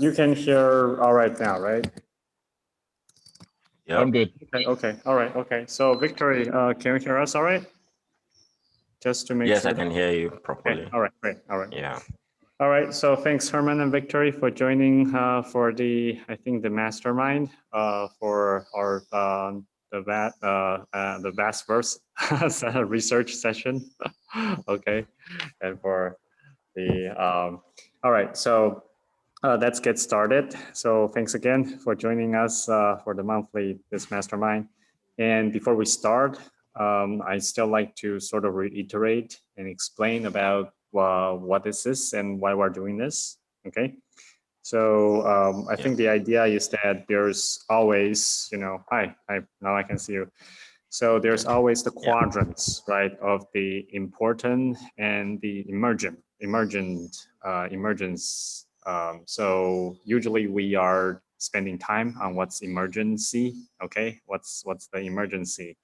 you can hear all right now, right? Yeah. I'm good. Okay. All right. Okay. So Victory, can you hear us all right? Just to make Yes, sure. I can hear you properly. Okay. All right. Great. All right. Yeah. All right. So thanks, Herman and Victory, for joining for I think the mastermind for our the VAST verse research session. Okay, and for the all right. So let's get started. So thanks again for joining us for the monthly this mastermind. And before we start, I still like to sort of reiterate and explain about what this is and why we're doing this. Okay. So I think the idea is that there's always, hi, now I can see you. So there's always the quadrants, right, of the important and the emergence. So usually we are spending time on what's emergency. Okay, what's the emergency?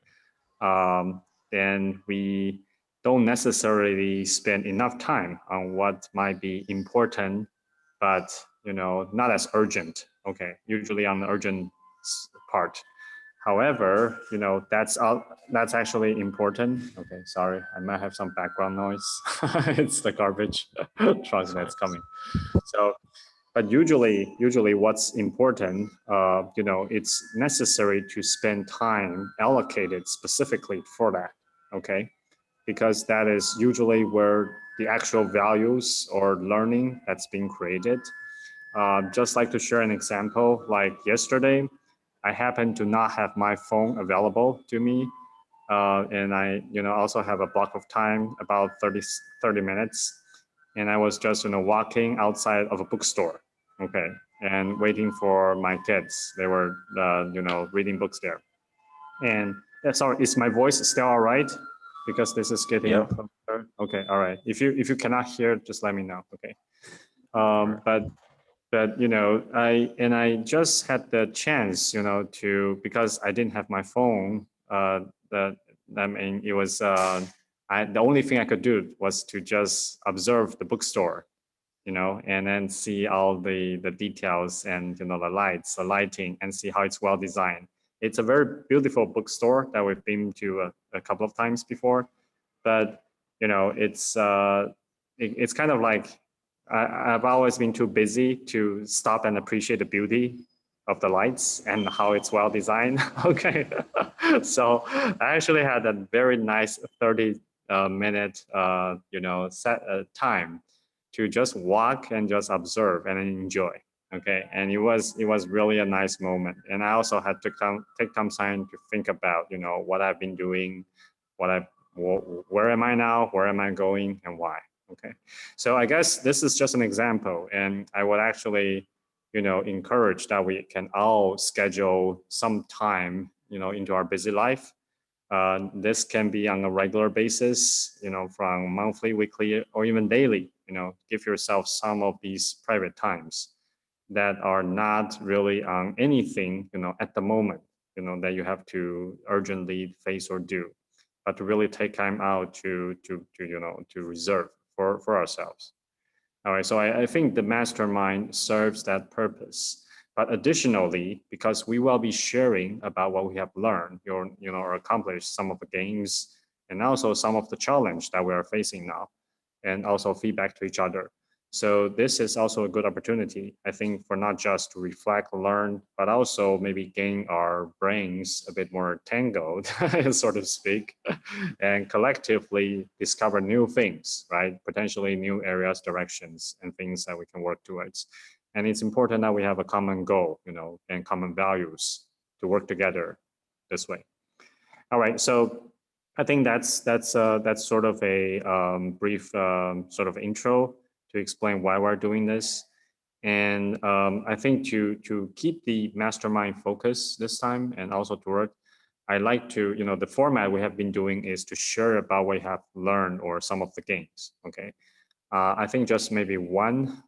Then we don't necessarily spend enough time on what might be important, but not as urgent. Okay, usually on the urgent part. However, that's actually important. Okay, sorry, I might have some background noise. It's the garbage truck that's coming. So, but usually what's important, it's necessary to spend time allocated specifically for that. Okay, because that is usually where the actual values or learning that's being created. Just like to share an example, like yesterday, I happened to not have my phone available to me. And I, also have a block of time, about 30 minutes. And I was just, walking outside of a bookstore, okay, and waiting for my kids. They were, reading books there. And sorry, is my voice still all right? Because this is getting closer. Okay, all right. If you cannot hear, just let me know. Okay. But I just had the chance, because I didn't have my phone. It was the only thing I could do was to just observe the bookstore, and then see all the details and the lights, the lighting, and see how it's well designed. It's a very beautiful bookstore that we've been to a couple of times before, but it's kind of like I've always been too busy to stop and appreciate the beauty of the lights and how it's well designed. Okay, so I actually had a very nice 30-minute set time to just walk and just observe and enjoy. Okay, and it was really a nice moment. And I also had to take some time to think about what I've been doing, where am I now, where am I going, and why. Okay, so I guess this is just an example, and I would actually encourage that we can all schedule some time into our busy life. This can be on a regular basis, from monthly, weekly, or even daily. Give yourself some of these private times that are not really on anything, at the moment, that you have to urgently face or do, but to really take time out to reserve for ourselves. All right, so I think the mastermind serves that purpose. But additionally, because we will be sharing about what we have learned, or accomplished, some of the gains, and also some of the challenge that we are facing now, and also feedback to each other. So this is also a good opportunity, I think, for not just to reflect, learn, but also maybe gain our brains a bit more tangled, so to speak, and collectively discover new things, right? Potentially new areas, directions, and things that we can work towards. And it's important that we have a common goal, and common values to work together this way. All right, so I think that's sort of a brief sort of intro to explain why we're doing this. And I think to keep the mastermind focus this time and also to work, I like to, the format we have been doing is to share about what we have learned or some of the gains, okay? I think just maybe one,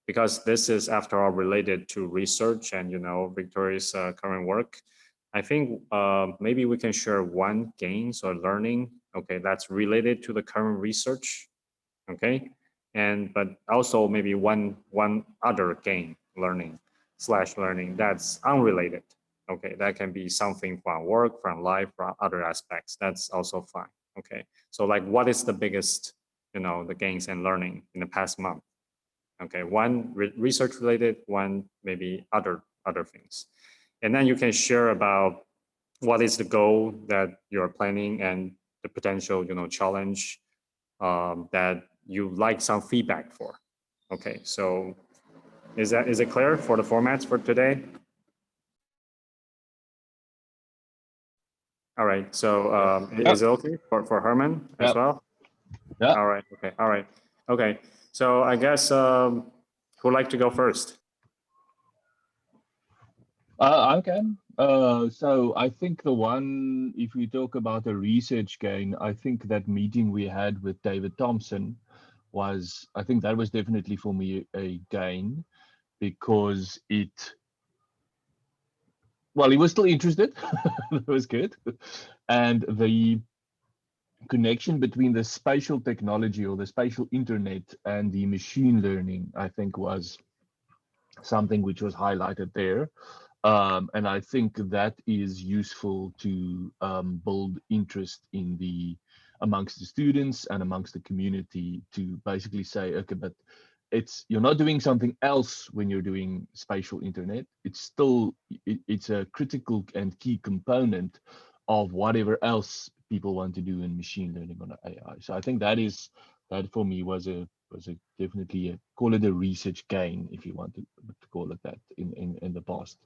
because this is after all related to research and, Victoria's current work. I think maybe we can share one gains or learning, okay, that's related to the current research, okay? but also maybe one other game learning that's unrelated. Okay, that can be something from work, from life, from other aspects. That's also fine. Okay, so like what is the biggest, the gains and learning in the past month? Okay, one research related, one maybe other things, and then you can share about what is the goal that you're planning and the potential challenge that you like some feedback for. Okay, so is it clear for the formats for today? All right, so is it okay for Herman as well? Yeah. All right, okay, all right, okay. So I guess who'd like to go first? I can. So I think the one, if we talk about a research gain, I think that meeting we had with David Thompson I think that was definitely for me a gain, because well, he was still interested. That was good. And the connection between the spatial technology or the spatial internet and the machine learning, I think, was something which was highlighted there. And I think that is useful to build interest amongst the students and amongst the community, to basically say, okay, but you're not doing something else when you're doing spatial internet. It's a critical and key component of whatever else people want to do in machine learning on AI. So I think that for me was definitely call it a research gain, if you want to call it that, in the past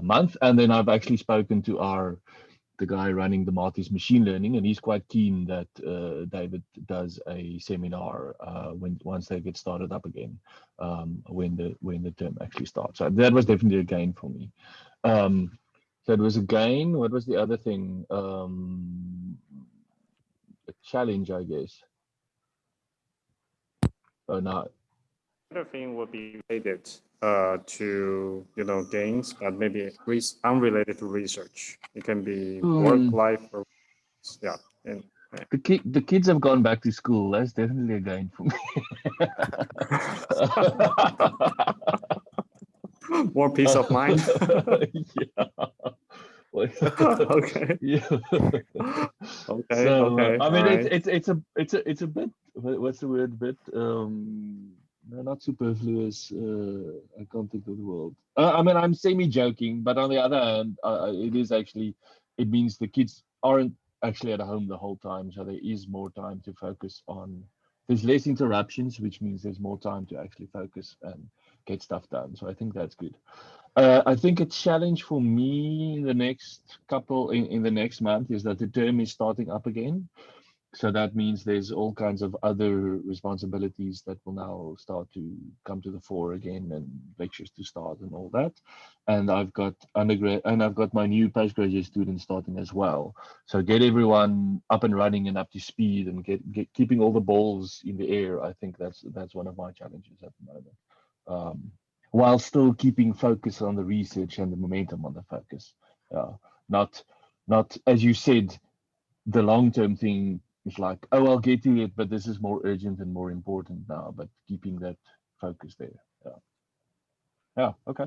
month. And then I've actually spoken to the guy running the Marty's machine learning, and he's quite keen that David does a seminar once they get started up again, when the term actually starts. So that was definitely a gain for me. So it was a gain. What was the other thing? A challenge, I guess. Oh no. Other thing would be related to gains, but maybe unrelated to research. It can be work, life, or yeah. And, the kids have gone back to school. That's definitely a gain for me. more peace of mind. Yeah. Okay. Yeah. Okay. So Okay. I All mean, right. it's a bit, what's the word? Bit no, not superfluous. I can't think of the word. I mean, I'm semi joking, but on the other hand, it means the kids aren't actually at home the whole time, so there is more time to focus on. There's less interruptions, which means there's more time to actually focus and get stuff done. So I think that's good. I think a challenge for me in the next month is that the term is starting up again. So that means there's all kinds of other responsibilities that will now start to come to the fore again, and lectures to start and all that. And I've got undergrad, and I've got my new postgraduate students starting as well. So get everyone up and running and up to speed, and keeping all the balls in the air. I think that's one of my challenges at the moment. While still keeping focus on the research and the momentum on the focus. Not as you said, the long-term thing is like, oh, I'll get to it, but this is more urgent and more important now, but keeping that focus there. Yeah, okay.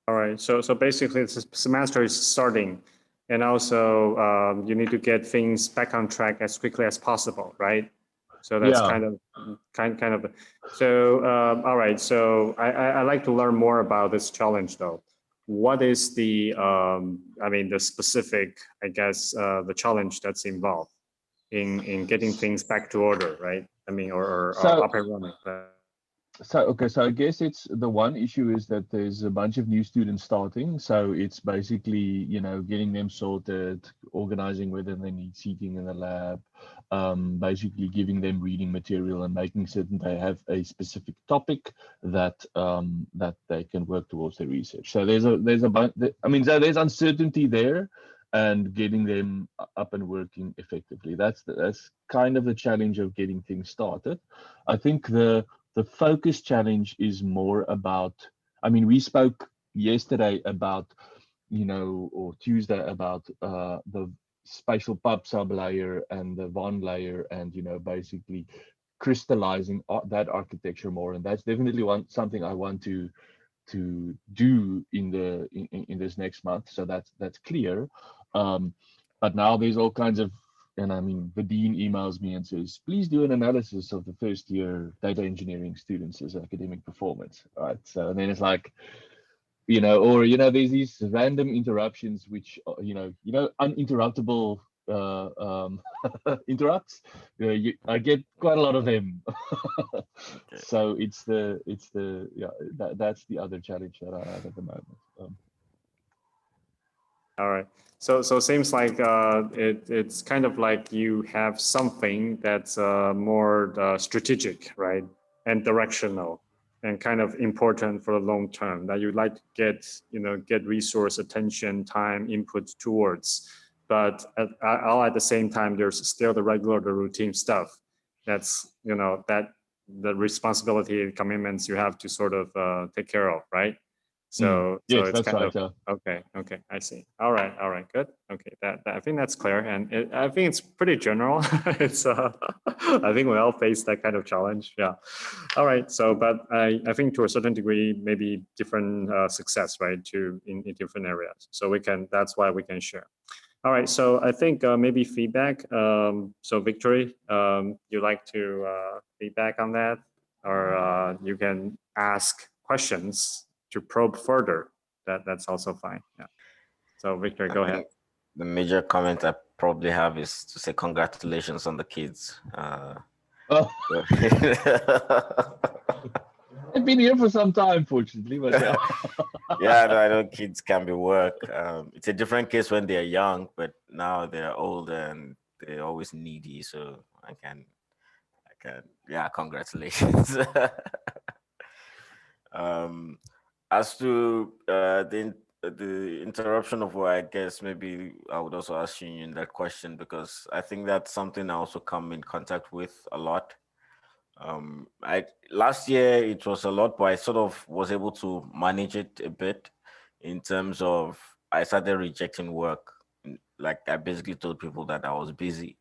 All right. So basically, the semester is starting, and also you need to get things back on track as quickly as possible, right? So that's Yeah. kind of. So all right. So I like to learn more about this challenge though. What is the the specific, I guess, the challenge that's involved in getting things back to order, right? I mean, or So up and running. so I guess it's the one issue is that there's a bunch of new students starting. So it's basically, getting them sorted, organizing whether they need seating in the lab, basically giving them reading material and making certain they have a specific topic that that they can work towards their research. So there's uncertainty there, and getting them up and working effectively. That's kind of the challenge of getting things started. I think the focus challenge is more about, we spoke yesterday about, or Tuesday about the spatial pub sub layer and the Von layer, and basically crystallizing that architecture more, and that's definitely something I want to do in this next month. So that's clear. But now there's all kinds of, and I mean, the dean emails me and says, please do an analysis of the first year data engineering students' academic performance. Right. So and then it's like, or there's these random interruptions which uninterruptible interrupts. I get quite a lot of them. So it's the that's the other challenge that I have at the moment. All right. So seems like it's kind of like you have something that's more strategic, right, and directional, and kind of important for the long term that you'd like to get resource, attention, time, input towards. But all at the same time, there's still the routine stuff. That's that the responsibility and commitments you have to sort of take care of, right? So yes, it's that's kind right. of okay. I see. All right, good. Okay, that I think that's clear, and I think it's pretty general. It's I think we all face that kind of challenge. Yeah. All right. So, but I think to a certain degree, maybe different success, right? In different areas. So that's why we can share. All right. So I think maybe feedback. So Victory, you like to feedback on that, or you can ask questions to probe further. That's also fine. Yeah. So Victor, go ahead. The major comment I probably have is to say congratulations on the kids. Oh. I've been here for some time, fortunately, but yeah. Yeah, I know kids can be work. It's a different case when they're young, but now they're older and they're always needy. So I can, yeah, congratulations. As to the interruption of work, I guess maybe I would also ask you in that question, because I think that's something I also come in contact with a lot. Last year it was a lot, but I sort of was able to manage it a bit in terms of I started rejecting work. Like I basically told people that I was busy.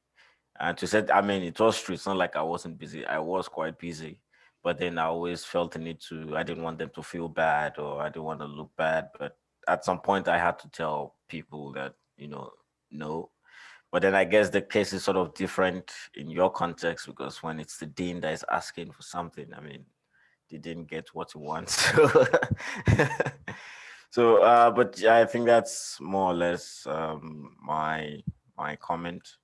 And to say, I mean, it was true. It's not like I wasn't busy. I was quite busy. But then I always felt the need I didn't want them to feel bad, or I didn't want to look bad. But at some point I had to tell people that, no. But then I guess the case is sort of different in your context, because when it's the dean that is asking for something, I mean, they didn't get what he wants. But I think that's more or less my comment.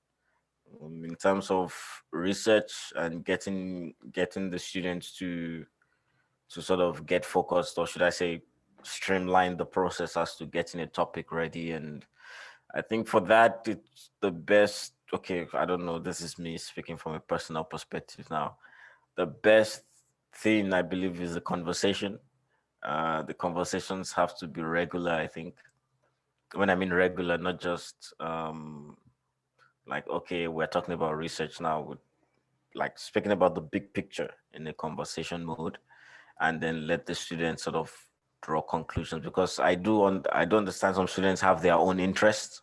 In terms of research and getting the students to sort of get focused, or should I say streamline the process as to getting a topic ready. And I think for that, it's the best. Okay, I don't know, this is me speaking from a personal perspective now. The best thing, I believe, is the conversation. The conversations have to be regular, I think. When I mean regular, not just like, okay, we're talking about research now, like speaking about the big picture in a conversation mode, and then let the students sort of draw conclusions, because I do understand some students have their own interests,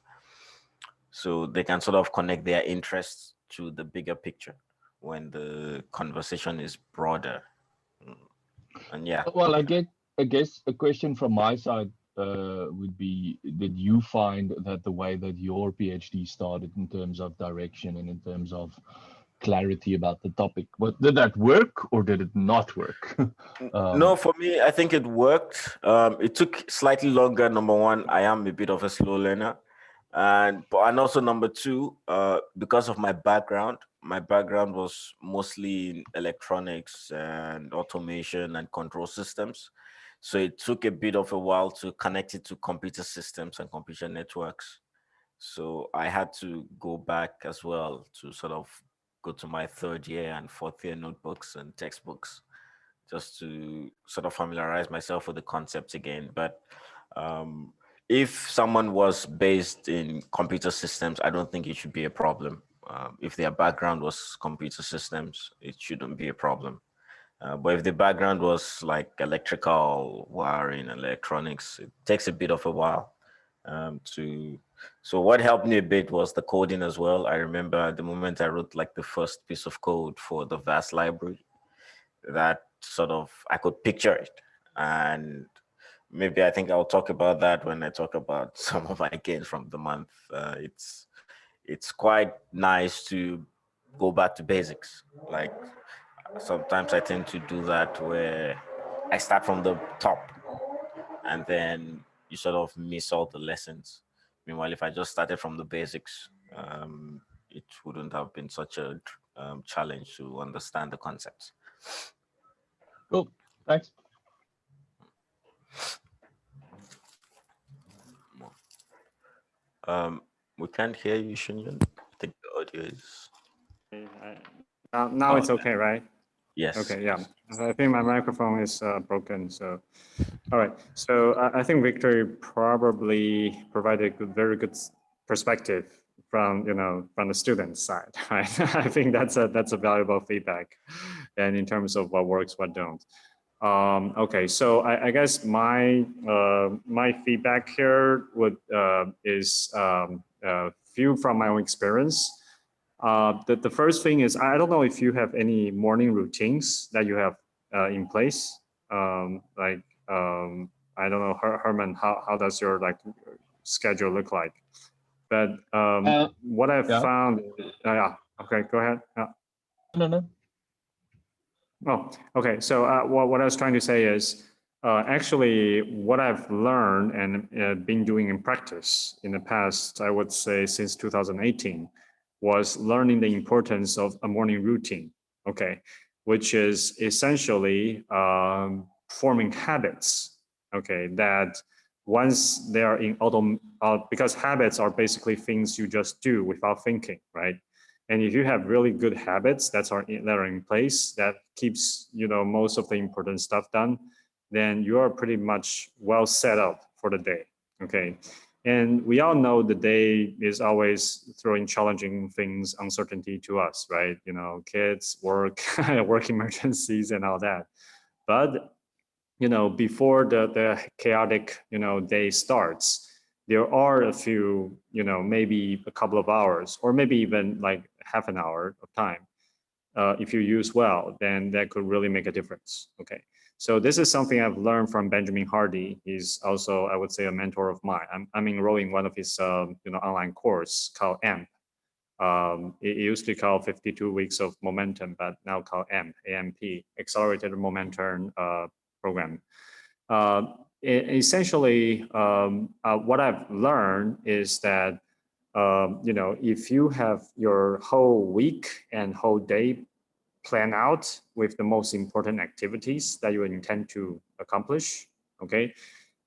so they can sort of connect their interests to the bigger picture when the conversation is broader. And yeah. Well, I guess a question from my side would be, did you find that the way that your PhD started in terms of direction and in terms of clarity about the topic, did that work or did it not work? No, for me, I think it worked. It took slightly longer. Number one, I am a bit of a slow learner. And also number two, because of my background was mostly in electronics and automation and control systems. So it took a bit of a while to connect it to computer systems and computer networks. So I had to go back as well to sort of go to my third year and fourth year notebooks and textbooks, just to sort of familiarize myself with the concepts again. But if someone was based in computer systems, I don't think it should be a problem. If their background was computer systems, it shouldn't be a problem. But if the background was like electrical wiring, electronics, it takes a bit of a while to So what helped me a bit was the coding as well. I remember at the moment I wrote like the first piece of code for the VAST library, that sort of, I could picture it. And maybe I think I'll talk about that when I talk about some of my gains from the month. It's quite nice to go back to basics. Like sometimes I tend to do that where I start from the top and then you sort of miss all the lessons. Meanwhile, if I just started from the basics, it wouldn't have been such a challenge to understand the concepts. Cool. Thanks. We can't hear you, Shinyan. I think the audio is. Now Oh, it's okay, right? yes. Okay, yeah. I think my microphone is broken. So, all right. So I think Victor probably provided a very good perspective from from the student side, right? I think that's a valuable feedback, and in terms of what works, what don't. Okay, so I guess my my feedback here would is few from my own experience. The first thing is, I don't know if you have any morning routines that you have in place. Like, I don't know, Herman, how does your like schedule look like? But what I've yeah. found, yeah, okay, go ahead. No. Oh, okay. So what I was trying to say is, actually, what I've learned and been doing in practice in the past, I would say since 2018, was learning the importance of a morning routine. Okay, which is essentially forming habits. Okay, that once they are in because habits are basically things you just do without thinking, right? And if you have really good habits that are in place, that keeps most of the important stuff done, then you are pretty much well set up for the day. Okay, and we all know the day is always throwing challenging things, uncertainty to us, right? Kids, work, work emergencies, and all that. But before the chaotic day starts, there are a few, maybe a couple of hours, or maybe even like half an hour of time. If you use well, then that could really make a difference. Okay, so this is something I've learned from Benjamin Hardy. He's also, I would say, a mentor of mine. I'm enrolling one of his online course called AMP. It used to call 52 weeks of momentum, but now called AMP, Accelerated Momentum Program. Essentially, what I've learned is that if you have your whole week and whole day planned out with the most important activities that you intend to accomplish, okay,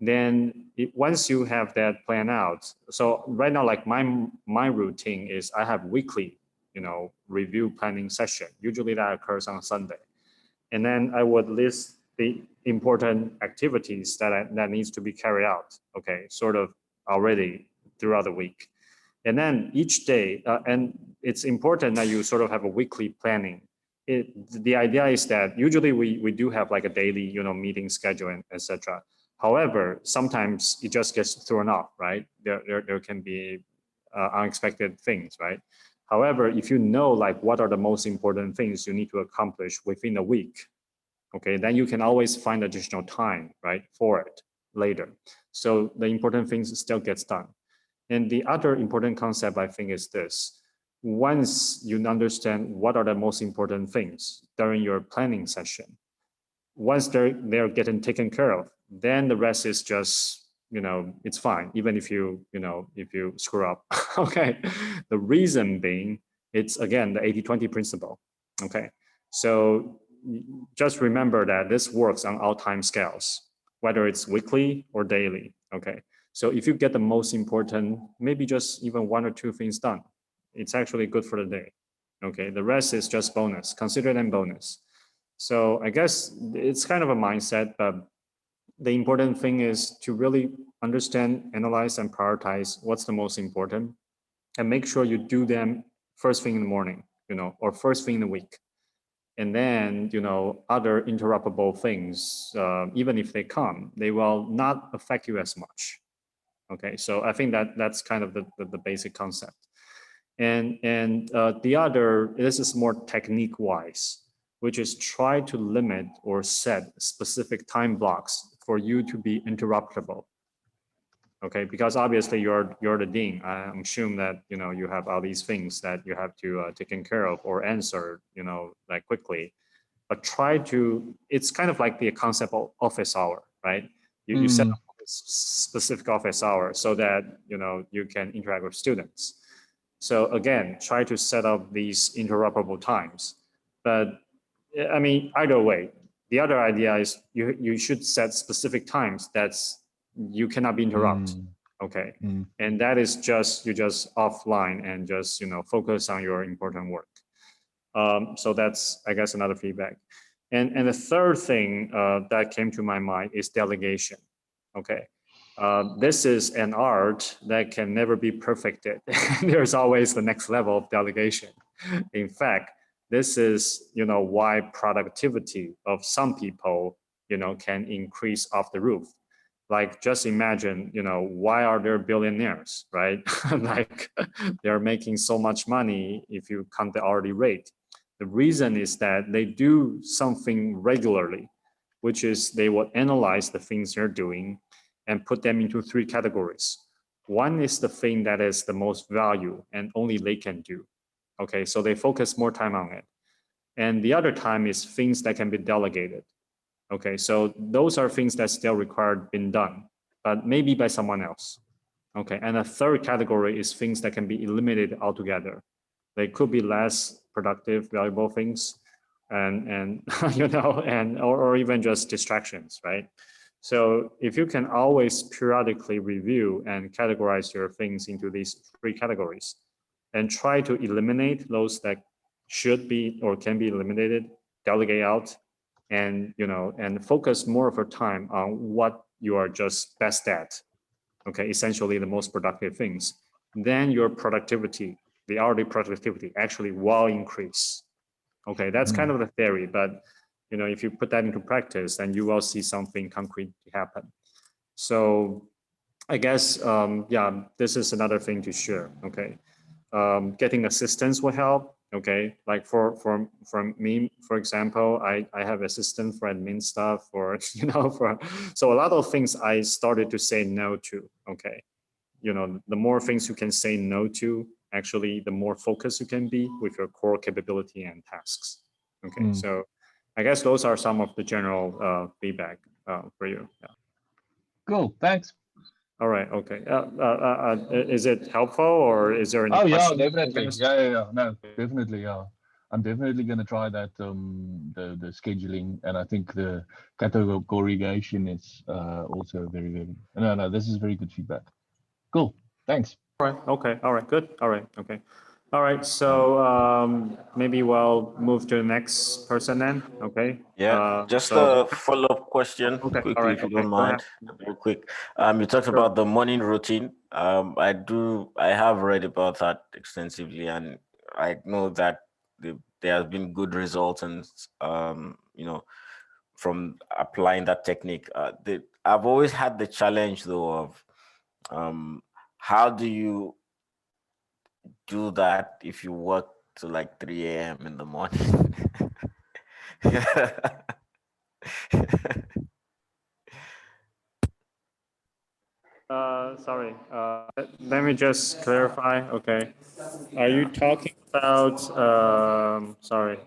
then once you have that planned out, so right now, like my routine is I have weekly, review planning session. Usually that occurs on Sunday, and then I would list the important activities that needs to be carried out. Okay, sort of already throughout the week, and then each day, and it's important that you sort of have a weekly planning. The idea is that usually we do have like a daily meeting schedule and etc. However, sometimes it just gets thrown off, right? There can be unexpected things, right? However, if you know like what are the most important things you need to accomplish within a week, okay, then you can always find additional time, right, for it later. So the important things still gets done. And the other important concept, I think, is this. Once you understand what are the most important things during your planning session, once they're getting taken care of, then the rest is just, it's fine, even if you screw up. Okay. The reason being, it's again the 80-20 principle. Okay. So just remember that this works on all time scales, whether it's weekly or daily. Okay. So if you get the most important, maybe just even one or two things done, it's actually good for the day. Okay. The rest is just bonus. Consider them bonus. So I guess it's kind of a mindset, but the important thing is to really understand, analyze, and prioritize what's the most important, and make sure you do them first thing in the morning, or first thing in the week. And then, other interruptible things, even if they come, they will not affect you as much. Okay, so I think that's kind of the basic concept. And the other, this is more technique wise, which is try to limit or set specific time blocks for you to be interruptible. Okay, because obviously you're the dean. I assume that you have all these things that you have to take care of or answer like quickly. But try to, it's kind of like the concept of office hour, right? You set up a specific office hour so that you can interact with students. So again, try to set up these interruptible times. But I mean, either way, the other idea is you should set specific times you cannot be interrupted. Okay. And that is you just offline and just focus on your important work. So that's, I guess, another feedback. And the third thing that came to my mind is delegation. Okay. This is an art that can never be perfected. There's always the next level of delegation. In fact, this is why productivity of some people can increase off the roof. Like, just imagine, why are there billionaires, right? Like, they're making so much money if you count the hourly rate. The reason is that they do something regularly, which is they will analyze the things they're doing and put them into three categories. One is the thing that is the most value and only they can do. Okay, so they focus more time on it. And the other time is things that can be delegated. Okay, so those are things that still required being done, but maybe by someone else. Okay, and a third category is things that can be eliminated altogether. They could be less productive, valuable things, and or even just distractions, right? So if you can always periodically review and categorize your things into these three categories, and try to eliminate those that should be or can be eliminated, delegate out, and and focus more of your time on what you are just best at. Okay, essentially the most productive things. Then your productivity, the hourly productivity, actually will increase. Okay, that's kind of the theory, but if you put that into practice, then you will see something concrete happen. So I guess yeah, this is another thing to share. Okay, getting assistance will help. Okay, like for me, for example, I have assistant for admin stuff, or so a lot of things I started to say no to. Okay, the more things you can say no to, actually the more focused you can be with your core capability and tasks. Okay, so I guess those are some of the general feedback for you. Yeah. Cool, thanks. All right. Okay. Is it helpful, or is there any? Oh yeah, questions? definitely. Yeah. No, definitely. Yeah, I'm definitely gonna try that. The scheduling, and I think the categorization is also very. No. This is very good feedback. Cool. Thanks. All right. Okay. All right. Good. All right. Okay. All right. So maybe we'll move to the next person then. Okay. Yeah, just so a follow-up question okay. All quickly, right. if you Okay. don't Go ahead. mind. Very quick. You talked Sure. about the morning routine. I have read about that extensively, and I know that there has been good results, and from applying that technique. I've always had the challenge though of how do you do that if you work to like 3 a.m. in the morning? Sorry. Let me just clarify. Okay. Are you talking about? Sorry.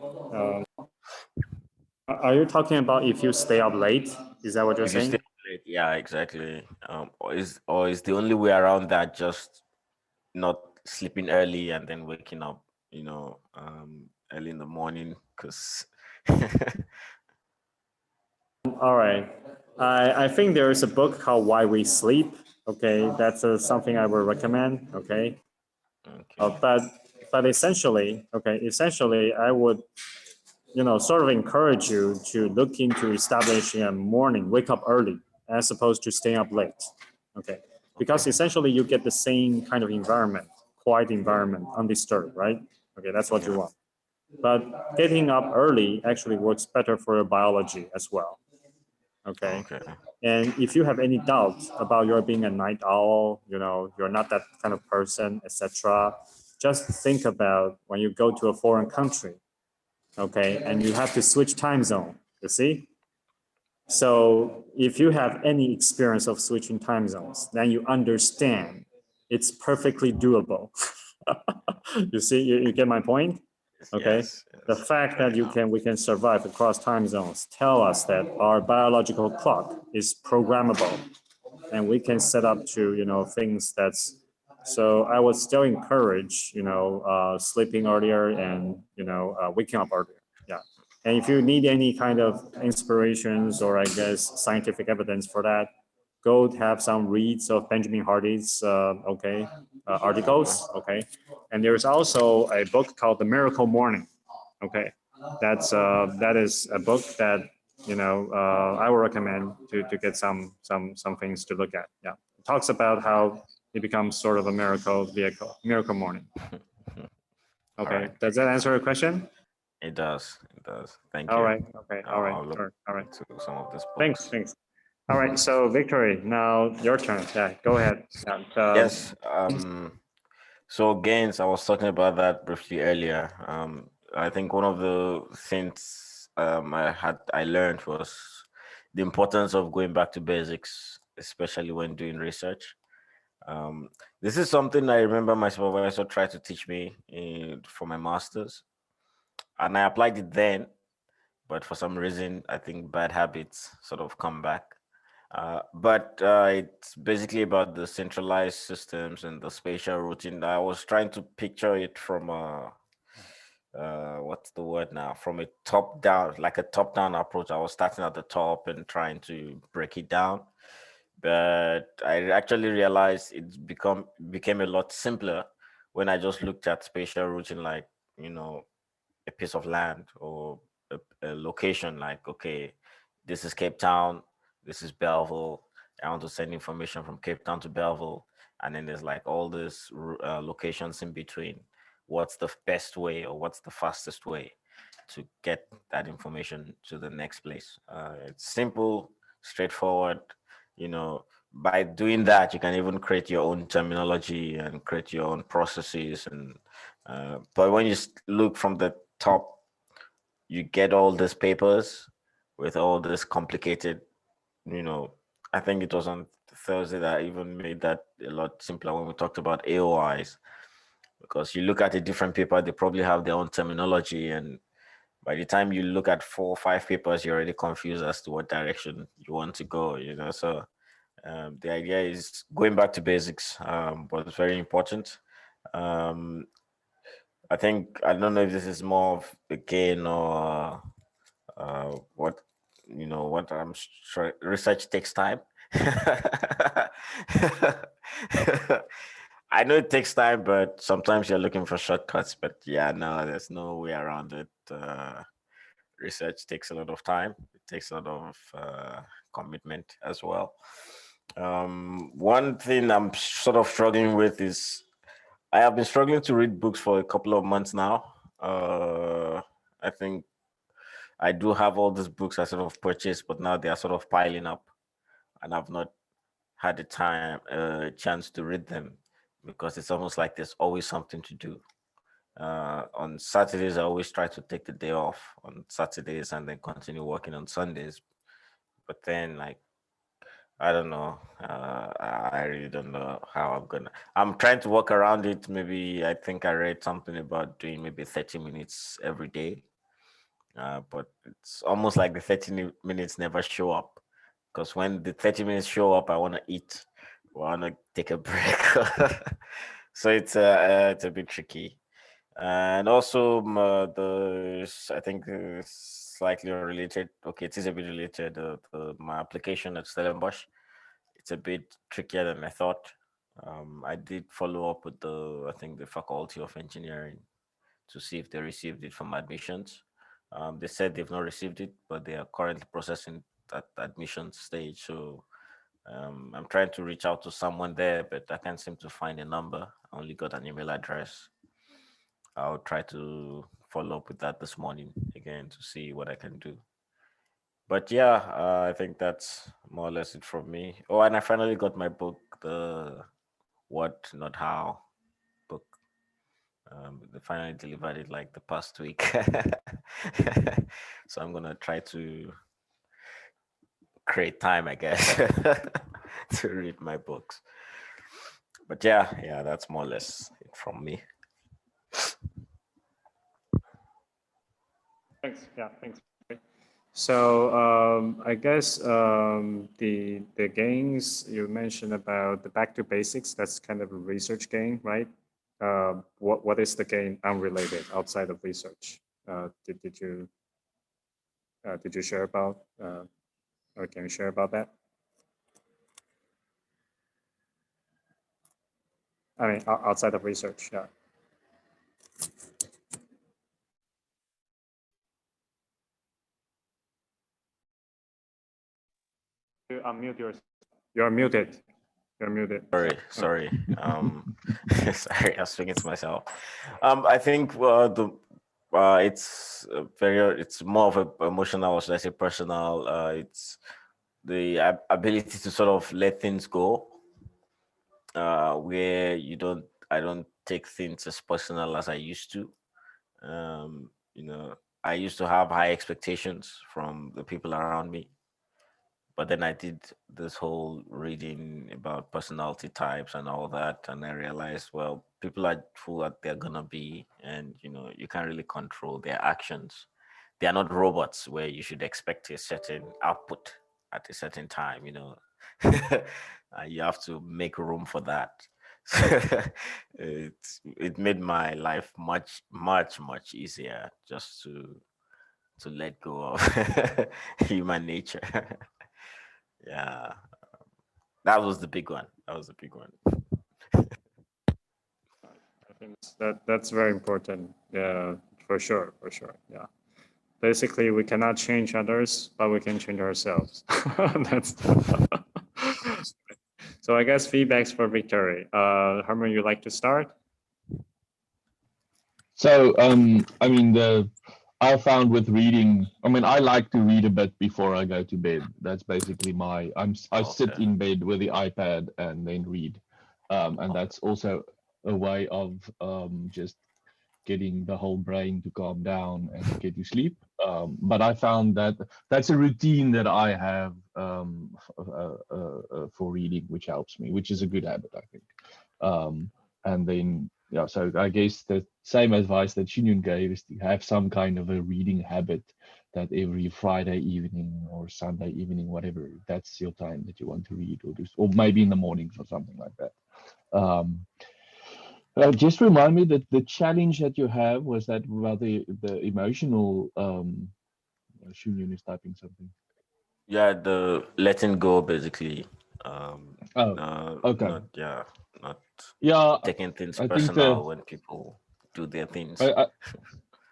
Are you talking about if you stay up late? Is that what you're If you saying? stay up late, yeah, exactly. Or is the only way around that just not sleeping early and then waking up, early in the morning? Because All right. I think there is a book called Why We Sleep. Okay, that's something I would recommend. Okay, but essentially, I would sort of encourage you to look into establishing a morning, wake up early, as opposed to staying up late. Okay, because essentially you get the same kind of environment, quiet environment, undisturbed, right? Okay, that's what you want. But getting up early actually works better for your biology as well. Okay. Okay. And if you have any doubt about your being a night owl, you're not that kind of person, etc., just think about when you go to a foreign country, okay, and you have to switch time zone, you see? So if you have any experience of switching time zones, then you understand it's perfectly doable. You see, you get my point? Okay. Yes. The Yes. fact that Very now. we can survive across time zones tell us that our biological clock is programmable, and we can set up to things that's. So I would still encourage sleeping earlier and waking up earlier. Yeah. And if you need any kind of inspirations or I guess scientific evidence for that, go have some reads of Benjamin Hardy's articles. Okay. And there's also a book called The Miracle Morning. Okay. That is a book that I would recommend to get some things to look at. Yeah. It talks about how it becomes sort of a miracle morning. All Okay. right. Does that answer your question? It does. It does. Thank All you. right. Okay. All right. I'll look All right. into some of these Thanks. books. Thanks. All right. So Victory, now your turn. Yeah. Go ahead. And, Yes. So gains, I was talking about that briefly earlier. I think one of the things I learned was the importance of going back to basics, especially when doing research. Um, this is something I remember my supervisor tried to teach me for my master's, and I applied it then. But for some reason, I think bad habits sort of come back. But it's basically about the centralized systems and the spatial routing. I was trying to picture it from what's the word now? From a top down, like a top down approach. I was starting at the top and trying to break it down. But I actually realized became a lot simpler when I just looked at spatial routing, like you know, a piece of land or a location. Like, okay, this is Cape Town, this is Belleville. I want to send information from Cape Town to Belleville, and then there's like all these locations in between. What's the best way or what's the fastest way to get that information to the next place? It's simple, straightforward. You know, by doing that, you can even create your own terminology and create your own processes. And but when you look from the top, you get all these papers with all this complicated, you know, I think it was on Thursday that I even made that a lot simpler when we talked about AOIs, because you look at a different paper, they probably have their own terminology. And by the time you look at 4 or 5 papers, you're already confused as to what direction you want to go, you know. So the idea is going back to basics, but it's very important. Um, I don't know if this is more of a gain or what what research takes time. I know it takes time, but sometimes you're looking for shortcuts. But yeah, no, there's no way around it. Research takes a lot of time. It takes a lot of commitment as well. One thing I'm sort of struggling with is I have been struggling to read books for a couple of months now. I think I do have all these books I sort of purchased, but now they are sort of piling up, and I've not had the time, chance to read them because it's almost like there's always something to do. On Saturdays, I always try to take the day off on Saturdays and then continue working on Sundays. But then, like, I don't know. I really don't know how I'm gonna. I'm trying to work around it. Maybe I think I read something about doing maybe 30 minutes every day, but it's almost like the 30 minutes never show up, because when the 30 minutes show up, I want to eat, I want to take a break. So it's a bit tricky. And also I think slightly related. Okay, it is a bit related. My application at Stellenbosch, it's a bit trickier than I thought. I did follow up with I think the Faculty of Engineering to see if they received it from admissions. They said they've not received it, but they are currently processing that admission stage. So I'm trying to reach out to someone there, but I can't seem to find a number. I only got an email address. I'll try to follow up with that this morning again to see what I can do. But yeah, I think that's more or less it from me. Oh, and I finally got my book, the What Not How book. They finally delivered it like the past week. So I'm gonna try to create time, I guess, to read my books. But yeah, that's more or less it from me. Thanks. Yeah, thanks. So I guess the games you mentioned about the back to basics, that's kind of a research game, right? What is the game unrelated outside of research? Did you share about or can you share about that? I mean, outside of research, yeah. You unmute yourself. You're muted. You're muted. Sorry. Sorry, I was speaking to myself. I think it's more of a emotional, or should I say personal. It's the ability to sort of let things go, where I don't take things as personal as I used to. I used to have high expectations from the people around me, but then I did this whole reading about personality types and all that, and I realized, well, people are who are they're gonna be, and you can't really control their actions. They are not robots where you should expect a certain output at a certain time. You have to make room for that. It made my life much, much, much easier just to let go of human nature. Yeah, that was the big one. That was the big one. I think that's very important. Yeah, for sure, for sure. Yeah. Basically, we cannot change others, but we can change ourselves. That's so. I guess feedbacks for Victory. Herman, you like to start? So, I mean, I found with reading, I mean, I like to read a bit before I go to bed. That's basically I sit Okay. in bed with the iPad and then read. And that's also a way of just getting the whole brain to calm down and to get to sleep. But I found that that's a routine that I have for reading, which helps me, which is a good habit, I think. And then, yeah, so I guess the same advice that Shinyun gave is to have some kind of a reading habit that every Friday evening or Sunday evening, whatever, that's your time that you want to read or maybe in the mornings or something like that. Just remind me that the challenge that you have was that about the emotional. Shunyun is typing something. Yeah, the letting go basically. Oh, okay. Not Yeah, taking things I think the personal when people do their things. I,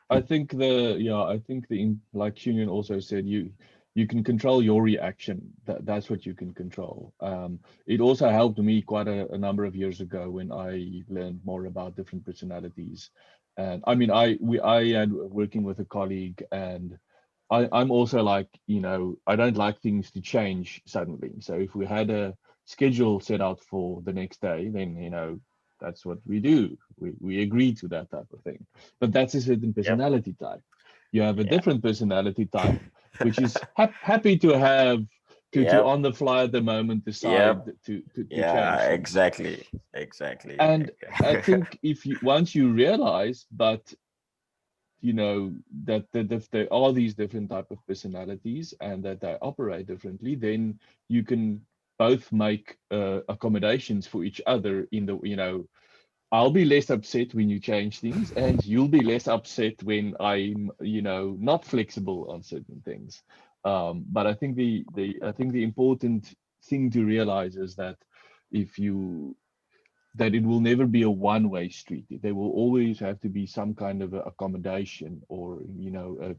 I think like Shunyun also said, you can control your reaction. That's what you can control. It also helped me quite a number of years ago when I learned more about different personalities. And I mean, I had working with a colleague, and I'm also like, I don't like things to change suddenly. So if we had a schedule set out for the next day, then that's what we do. We agree to that type of thing. But that's a certain Yep. personality type. You have a Yeah. different personality type, which is happy to have to Yep. on the fly at the moment decide Yep. to Yeah, change things. exactly. And I think if you once you realize, but that there are these different type of personalities and that they operate differently, then you can both make accommodations for each other in the I'll be less upset when you change things, and you'll be less upset when I'm, not flexible on certain things. But I think the important thing to realize is that if you that it will never be a one-way street. There will always have to be some kind of accommodation, or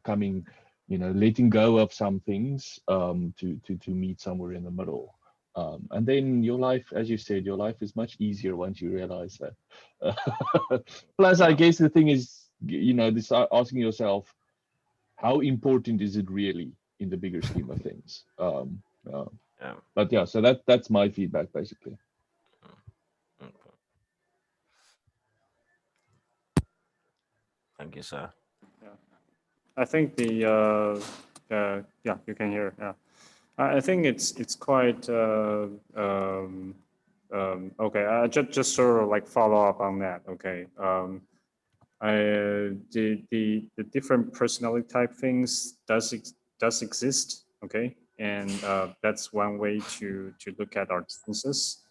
coming, letting go of some things to meet somewhere in the middle. And then your life, as you said, your life is much easier once you realize that. Plus, I guess the thing is, this asking yourself, how important is it really? in the bigger scheme of things. Yeah. But yeah, so that's my feedback basically. Okay. Thank you, sir. I think yeah, you can hear. Yeah, I think it's quite okay. Just sort of like follow up on that. Okay. The different personality type things does exist. Okay, and that's one way to look at our differences.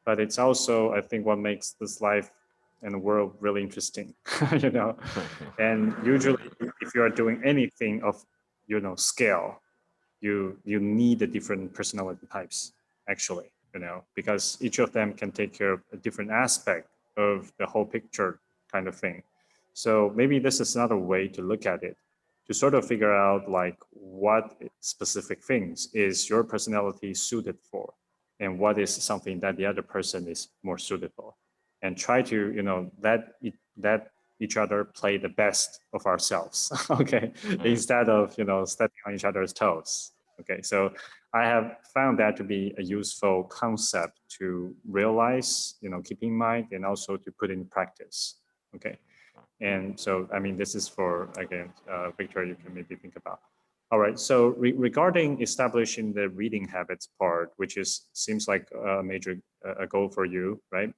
But it's also, I think, what makes this life and the world really interesting. You know, and usually if you are doing anything of scale, you need the different personality types actually, because each of them can take care of a different aspect of the whole picture kind of thing. So maybe this is another way to look at it, to sort of figure out like what specific things is your personality suited for, and what is something that the other person is more suited for, and try to let each other play the best of ourselves. Okay, instead of stepping on each other's toes. Okay, so I have found that to be a useful concept to realize, keep in mind, and also to put in practice. Okay, and so I mean, this is for, again, Victor, you can maybe think about. All right, so regarding establishing the reading habits part, which seems like a major goal for you, right?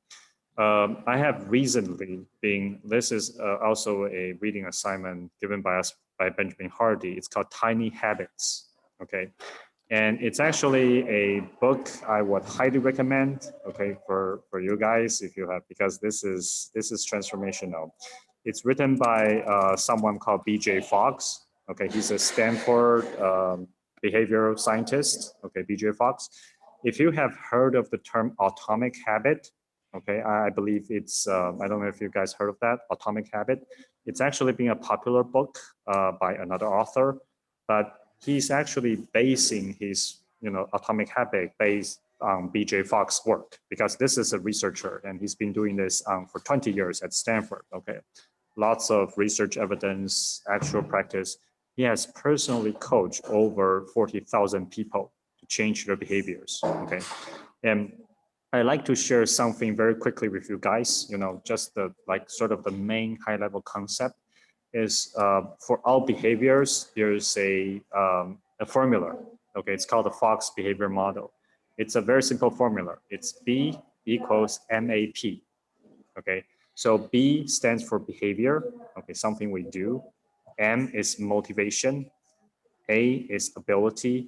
I have recently this is also a reading assignment given by us by Benjamin Hardy. It's called Tiny Habits. Okay, and it's actually a book I would highly recommend. Okay, for you guys, if you have, because this is transformational. It's written by someone called B.J. Fox. Okay, he's a Stanford behavioral scientist. Okay, B.J. Fox. If you have heard of the term atomic habit, okay, I believe it's, I don't know if you guys heard of that, Atomic Habit. It's actually been a popular book by another author, but he's actually basing his, Atomic Habit based on BJ Fox's work, because this is a researcher and he's been doing this for 20 years at Stanford, okay. Lots of research evidence, actual practice. He has personally coached over 40,000 people to change their behaviors, okay. And I like to share something very quickly with you guys, just the sort of the main high level concept is for all behaviors, there's a formula. Okay, it's called the Fox behavior model. It's a very simple formula. It's B equals MAP. Okay, so B stands for behavior. Okay, something we do. M is motivation. A is ability,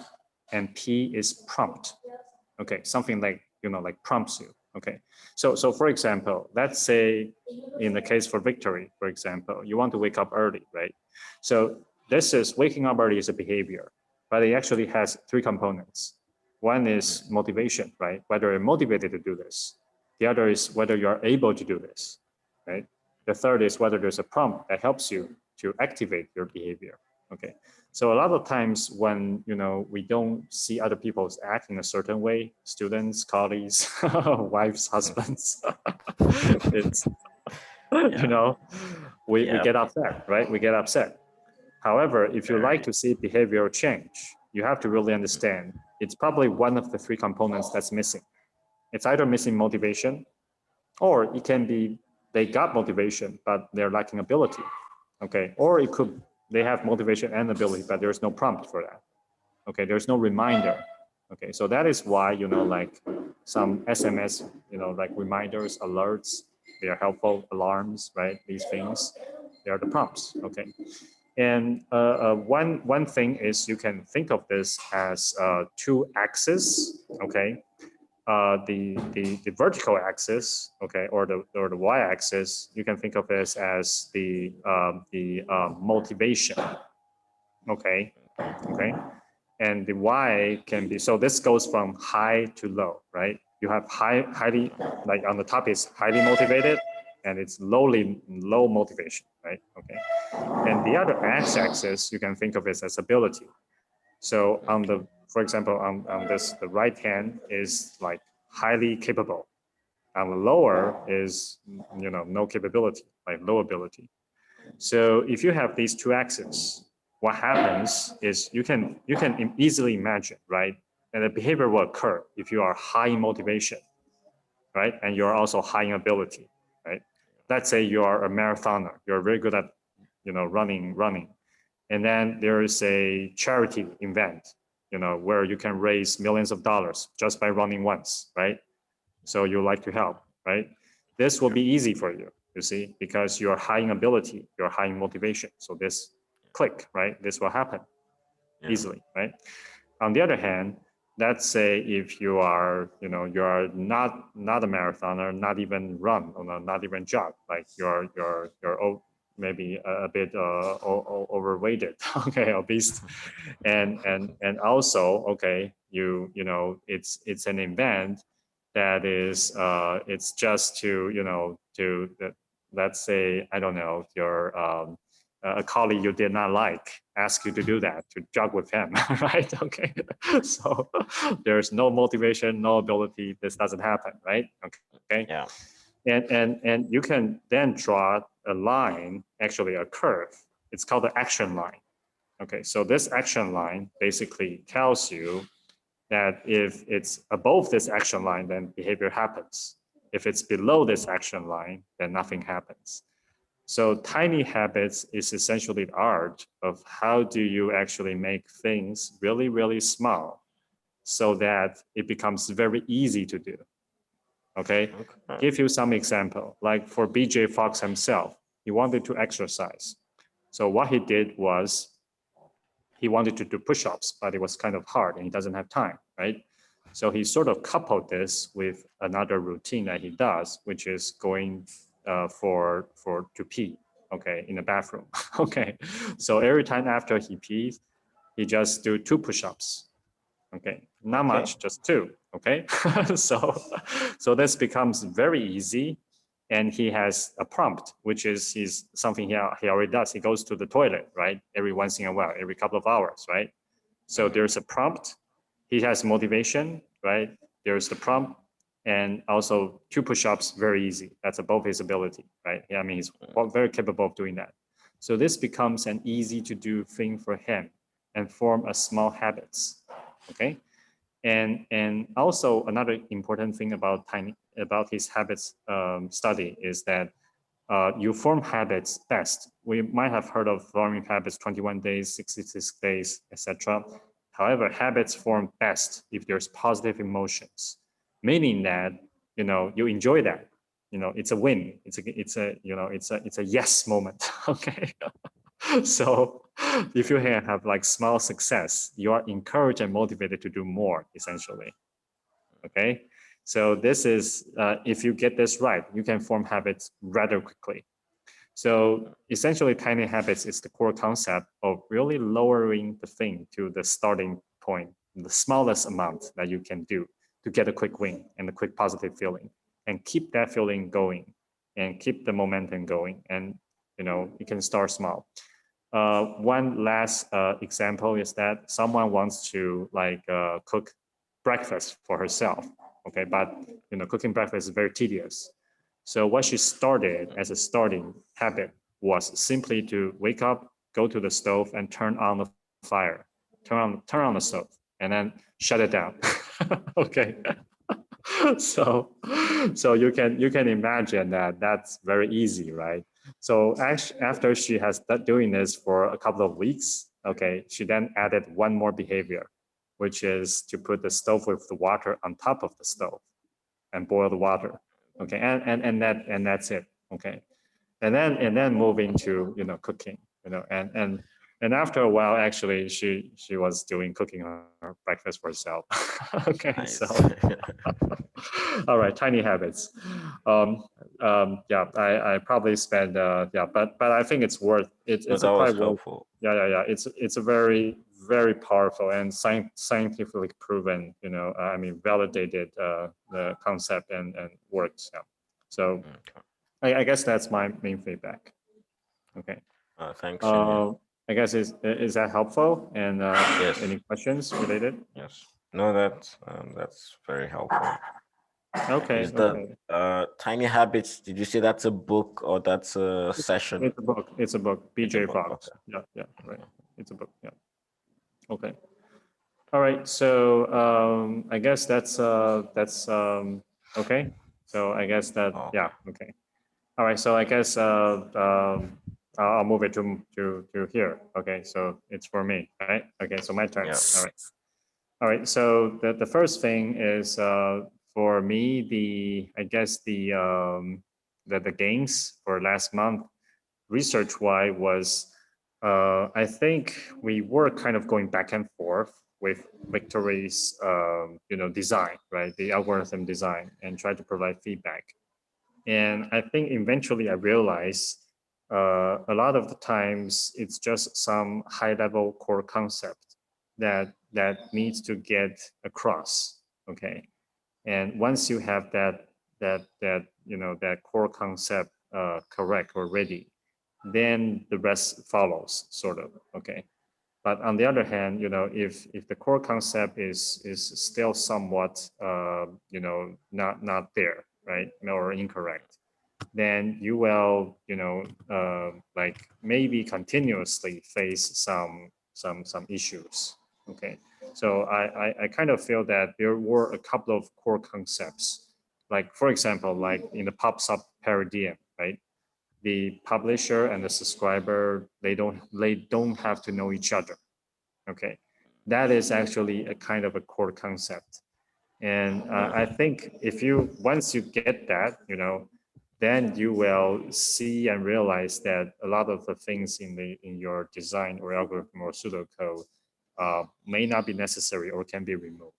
and P is prompt. Okay, something like prompts you. Okay, so for example, let's say in the case for Victory, for example, you want to wake up early, right? So this is waking up early is a behavior, but it actually has three components. One is motivation, right? Whether you're motivated to do this. The other is whether you are able to do this, right? The third is whether there's a prompt that helps you to activate your behavior. Okay, so a lot of times when we don't see other people acting a certain way, students, colleagues, wives, husbands, it's we get upset, right? We get upset. However, if you like to see behavioral change, you have to really understand it's probably one of the three components that's missing. It's either missing motivation, or it can be they got motivation but they're lacking ability. Okay, or it could they have motivation and ability, but there's no prompt for that. Okay, there's no reminder. Okay, so that is why like some SMS, like reminders, alerts, they are helpful, alarms, right? These things, they are the prompts. Okay, and one thing is you can think of this as two axes. Okay, the vertical axis, okay, or the y-axis, you can think of this as the motivation, okay, and the y can be, so this goes from high to low, right? You have highly, like on the top is highly motivated, and it's low motivation, right? Okay, and the other x-axis you can think of it as ability. So on the, for example, on this, the right hand is like highly capable. On the lower is, no capability, like low ability. So if you have these two axes, what happens is you can easily imagine, right? And the behavior will occur if you are high in motivation, right? And you're also high in ability, right? Let's say you are a marathoner, you're very good at, running. And then there is a charity event, where you can raise millions of dollars just by running once, right? So you like to help, right? This will be easy for you, you see, because you're high in ability, you're high in motivation. So this click, right? This will happen easily, right? On the other hand, let's say if you are, you are not a marathoner, not even run, or not even jog, like you're maybe a bit overweighted, okay, obese, and also, okay, it's an event that is it's just to let's say, I don't know, your a colleague you did not like ask you to do that, to jog with him, right? Okay, so there's no motivation, no ability, this doesn't happen, right? Okay, Yeah. And you can then draw a line, actually a curve. It's called the action line. Okay, so this action line basically tells you that if it's above this action line, then behavior happens. If it's below this action line, then nothing happens. So tiny habits is essentially the art of how do you actually make things really, really small so that it becomes very easy to do. Okay, give you some example, like for BJ Fox himself, he wanted to exercise. So what he did was he wanted to do push-ups, but it was kind of hard and he doesn't have time, right? So he sort of coupled this with another routine that he does, which is going to pee, okay, in the bathroom. Okay, so every time after he pees, he just do 2 push-ups. Okay, not much, just 2. Okay, so this becomes very easy, and he has a prompt, which is something he already does. He goes to the toilet, right, every once in a while, every couple of hours, right? So there's a prompt. He has motivation, right? There's the prompt, and also 2 push-ups, very easy. That's above his ability, right? Yeah, I mean, he's very capable of doing that. So this becomes an easy to do thing for him and form a small habits, okay? And also another important thing about his habits study is that you form habits best. We might have heard of forming habits 21 days, 66 days, etc. However, habits form best if there's positive emotions, meaning that you enjoy that. It's a win. It's a yes moment. Okay. So if you have like small success, you are encouraged and motivated to do more, essentially. Okay. So this is, if you get this right, you can form habits rather quickly. So essentially, tiny habits is the core concept of really lowering the thing to the starting point, the smallest amount that you can do to get a quick win and a quick positive feeling, and keep that feeling going and keep the momentum going. And you can start small. One last example is that someone wants to cook breakfast for herself. Okay, but cooking breakfast is very tedious. So what she started as a starting habit was simply to wake up, go to the stove, and turn on the fire, turn on the stove, and then shut it down. Okay. So you can imagine that that's very easy, right? So actually, after she has doing this for a couple of weeks, okay, she then added one more behavior, which is to put the stove with the water on top of the stove and boil the water. Okay, and that's it. Okay, and then moving to cooking, and after a while, actually, she was doing cooking her breakfast for herself. Okay, Nice. so all right, tiny habits. Yeah, I probably spend yeah, but I think it's worth it. It's that a was quite worth. helpful. Yeah. It's a very powerful and scientifically proven, I mean, validated the concept and works. Yeah. So I guess that's my main feedback. Okay. Thanks, Junior. I guess is that helpful? And Yes. any questions related? Yes. No, that's very helpful. Okay. Is that Okay. Tiny Habits? Did you say that's a book or that's a session? It's a book. It's a book. It's a BJ book, Fox. okay. Yeah. Right. It's a book. Yeah. Okay. All right. So I guess that's okay. So I guess that Okay. yeah. Okay. All right. So I guess I'll move it to here. Okay. So it's for me, right? Okay. So my turn. Yeah. All right. All right. So the first thing is for me I guess the gains for last month research wise was I think we were kind of going back and forth with Victory's design, right? The algorithm design, and try to provide feedback. And I think eventually I realized a lot of the times it's just some high level core concept that needs to get across. Okay. And once you have that core concept correct or ready, then the rest follows, sort of. Okay. But on the other hand, if the core concept is still somewhat not there, right, or incorrect, then you will like maybe continuously face some issues. Okay. So I kind of feel that there were a couple of core concepts, like for example, like in the pop-up paradigm, right? The publisher and the subscriber, they don't have to know each other. Okay. That is actually a kind of a core concept. And I think if you once you get that, then you will see and realize that a lot of the things in your design or algorithm or pseudocode may not be necessary or can be removed,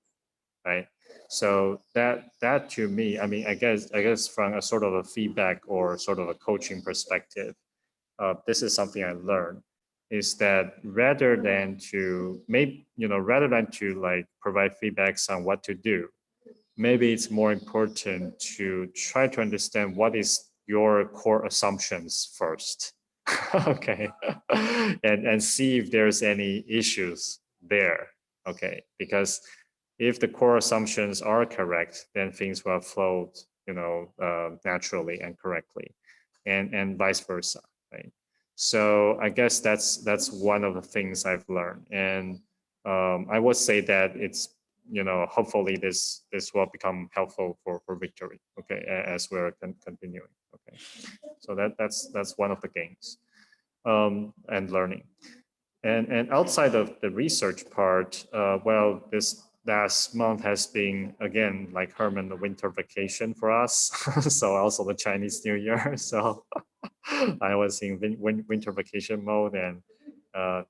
right? So that to me, I mean, I guess from a sort of a feedback or sort of a coaching perspective, this is something I learned, is that rather than to like provide feedbacks on what to do, maybe it's more important to try to understand what is your core assumptions first. Okay. And see if there's any issues there. Okay. Because if the core assumptions are correct, then things will flow, naturally and correctly, and vice versa, right? So I guess that's one of the things I've learned, and I would say that it's hopefully this will become helpful for Victory. Okay, as we're continuing. Okay, so that's one of the gains and learning. And outside of the research part, well, this last month has been again, like Herman, the winter vacation for us. So also the Chinese New Year. So I was in winter vacation mode and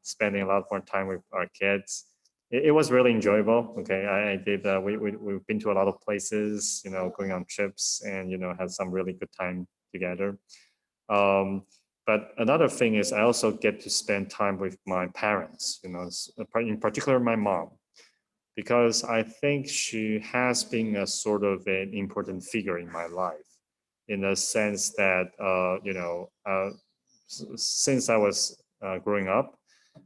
spending a lot more time with our kids. It was really enjoyable. Okay, I did. We've been to a lot of places, going on trips, and had some really good time together. But another thing is I also get to spend time with my parents, in particular my mom, because I think she has been a sort of an important figure in my life, in the sense that, since I was growing up,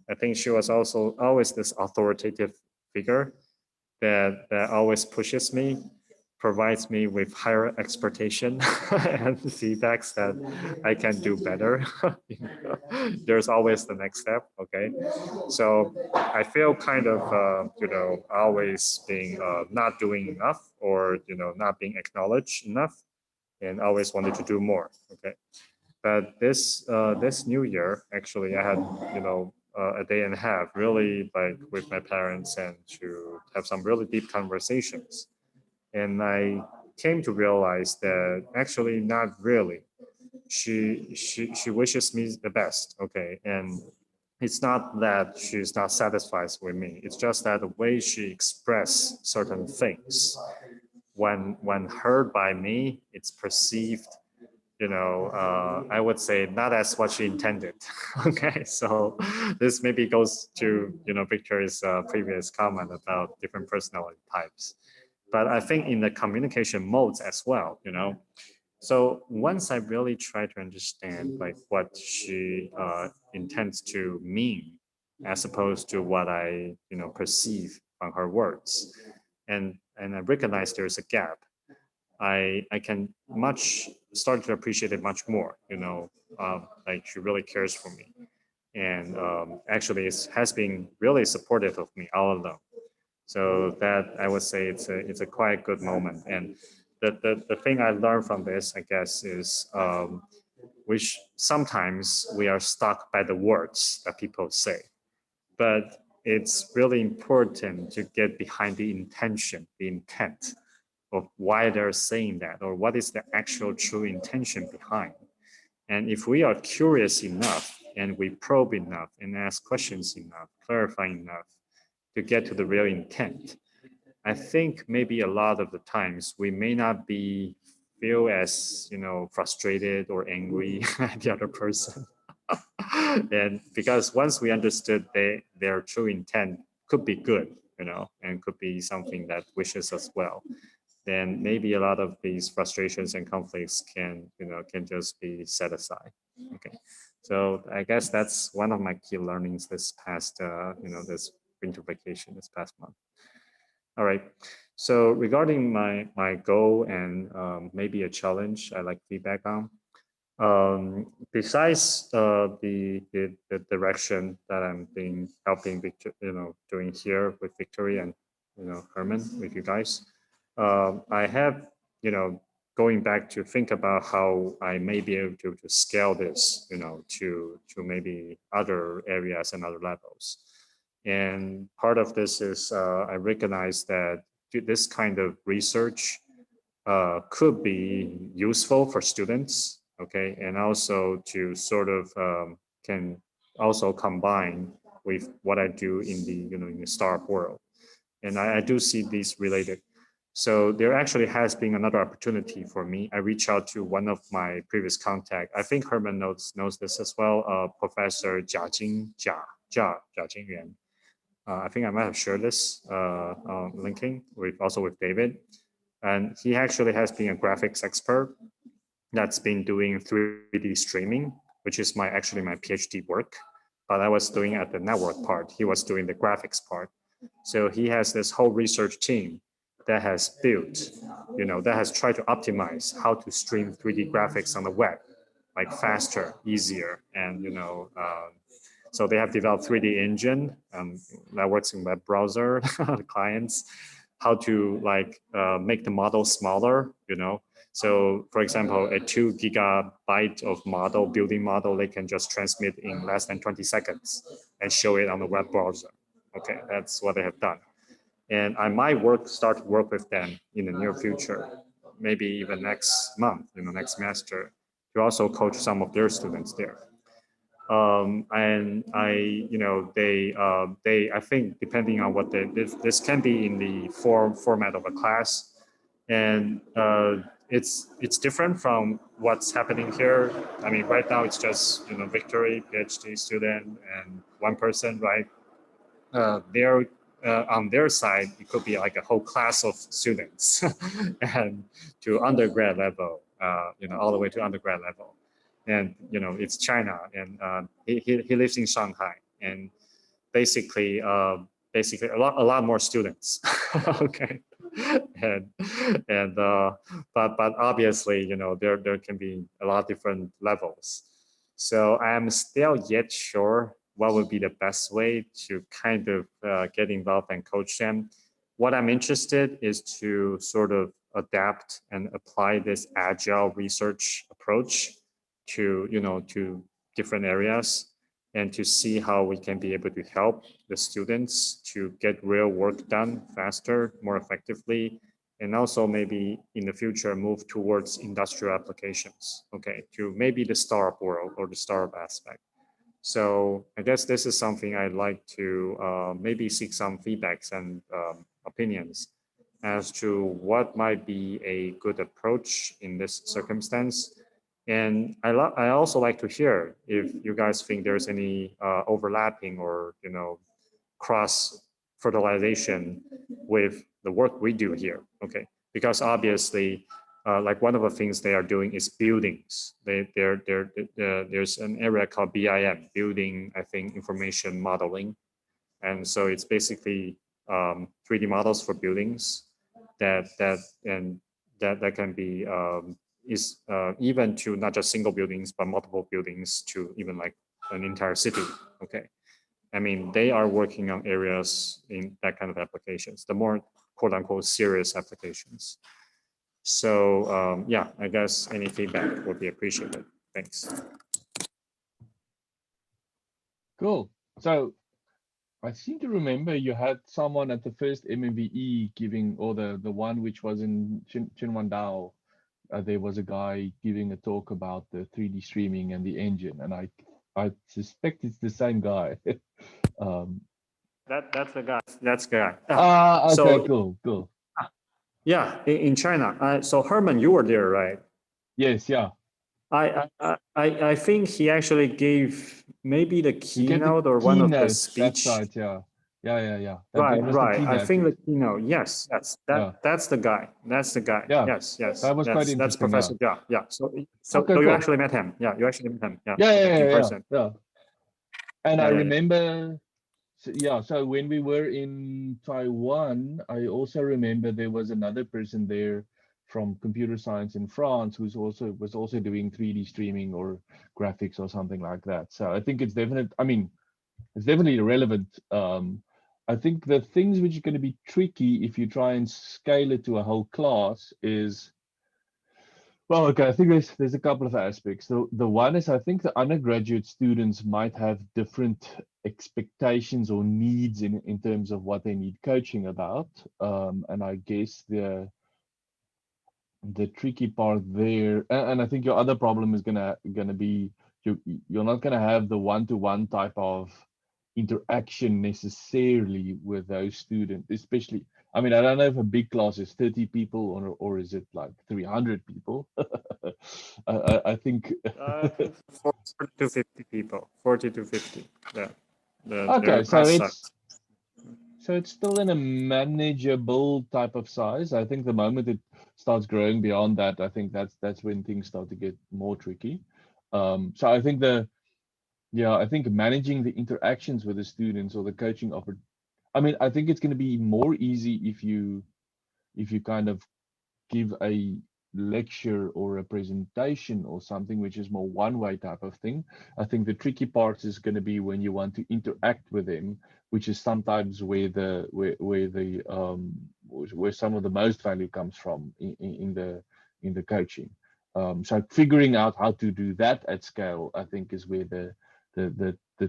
I think she was also always this authoritative figure that always pushes me, provides me with higher expectation and feedbacks that I can do better. There's always the next step. Okay, so I feel kind of always being not doing enough, or not being acknowledged enough, and always wanted to do more. Okay, but this new year, actually, I had a day and a half really like with my parents, and to have some really deep conversations. And I came to realize that actually not really. She wishes me the best. Okay, and it's not that she's not satisfied with me. It's just that the way she expressed certain things, when heard by me, it's perceived, I would say not as what she intended. Okay, so this maybe goes to, Victor's previous comment about different personality types. But I think in the communication modes as well, So once I really try to understand like what she intends to mean, as opposed to what I, perceive from her words, and I recognize there's a gap, I can much start to appreciate it much more, like she really cares for me. and actually it has been really supportive of me all along. So that I would say it's a quite good moment. And the thing I learned from this, I guess, is which sometimes we are stuck by the words that people say, but it's really important to get behind the intention, the intent of why they're saying that, or what is the actual true intention behind. And if we are curious enough and we probe enough and ask questions enough, clarify enough to get to the real intent, I think maybe a lot of the times we may not be feel as frustrated or angry at the other person. And because once we understood their true intent could be good, and could be something that wishes us well, then maybe a lot of these frustrations and conflicts can just be set aside. Okay, so I guess that's one of my key learnings this past this winter vacation this past month. All right. So regarding my goal and maybe a challenge I like feedback on. Besides the direction that I'm being helping Victor, doing here with Victory and Herman with you guys, I have going back to think about how I may be able to scale this to maybe other areas and other levels. And part of this is I recognize that this kind of research could be useful for students, okay, and also to sort of can also combine with what I do in the startup world, and I do see these related. So there actually has been another opportunity for me. I reached out to one of my previous contact. I think Herman knows this as well. Professor Jia Jingyuan. I think I might have shared this linking with also with David. And he actually has been a graphics expert that's been doing 3D streaming, which is actually my PhD work. But I was doing at the network part. He was doing the graphics part. So he has this whole research team that has built, that has tried to optimize how to stream 3D graphics on the web, like faster, easier, and so they have developed 3D engine that works in web browser clients, how to make the model smaller, So for example, a 2 gigabyte of building model, they can just transmit in less than 20 seconds and show it on the web browser. Okay, that's what they have done. And I might start to work with them in the near future, maybe even next month, next semester, to also coach some of their students there. And I think depending on what this can be in the format of a class, and it's different from what's happening here. I mean, right now it's just Victory, PhD student, and one person, right? They're on their side, it could be like a whole class of students, and to undergrad level, all the way to undergrad level. And it's China, and he lives in Shanghai, and basically a lot more students. Okay, and but obviously there can be a lot of different levels. So I am still yet sure what would be the best way to kind of get involved and coach them. What I'm interested is to sort of adapt and apply this agile research approach to to different areas, and to see how we can be able to help the students to get real work done faster, more effectively, and also maybe in the future move towards industrial applications, okay, to maybe the startup world or the startup aspect. So I guess this is something I'd like to maybe seek some feedbacks and opinions as to what might be a good approach in this circumstance. And I also like to hear if you guys think there's any overlapping or cross fertilization with the work we do here. Okay, because obviously, like one of the things they are doing is buildings. There's an area called BIM, building, I think, information modeling, and so it's basically 3D models for buildings that can be even to not just single buildings but multiple buildings, to even like an entire city. Okay. I mean, they are working on areas in that kind of applications, the more quote unquote serious applications. So yeah, I guess any feedback would be appreciated. Thanks. Cool. So I seem to remember you had someone at the first MMVE giving, or the one which was in Chinwandao. There was a guy giving a talk about the 3D streaming and the engine, and I suspect it's the same guy. That's the guy. That's the guy. Okay, So cool. yeah, in China. So Herman, you were there, right? Yes, yeah. I think he actually gave maybe the You get the keynote or one of the keynote, speech. That's right, yeah. That Right, was the right. I keynote. think the keynote. Yes, Yeah. that's the guy. That's the guy. Yeah. Yes, yes. That was quite That's interesting, Professor Jia. Yeah. So Okay, so you cool. actually met him. Yeah, you actually met him. Yeah. Yeah, In person. yeah. And Yeah, I yeah, remember, so when we were in Taiwan, I also remember there was another person there from computer science in France who was also doing 3D streaming or graphics or something like that. So I think it's definitely relevant. I think the things which are going to be tricky if you try and scale it to a whole class is, well, okay, I think there's a couple of aspects. The one is, I think the undergraduate students might have different expectations or needs in terms of what they need coaching about. And I guess the tricky part there, and I think your other problem is gonna be you're not gonna have the one-to-one type of interaction necessarily with those students, especially. I mean, I don't know if a big class is 30 people or is it like 300 people. I think 40 to 50 people. 40 to 50. Yeah. okay, so it's still in a manageable type of size. I think the moment it starts growing beyond that, I think that's when things start to get more tricky. So I think I think managing the interactions with the students or the coaching offer. I mean, I think it's going to be more easy if you kind of give a lecture or a presentation or something which is more one-way type of thing. I think the tricky part is going to be when you want to interact with them, which is sometimes where some of the most value comes from in the coaching. So figuring out how to do that at scale, I think, is where the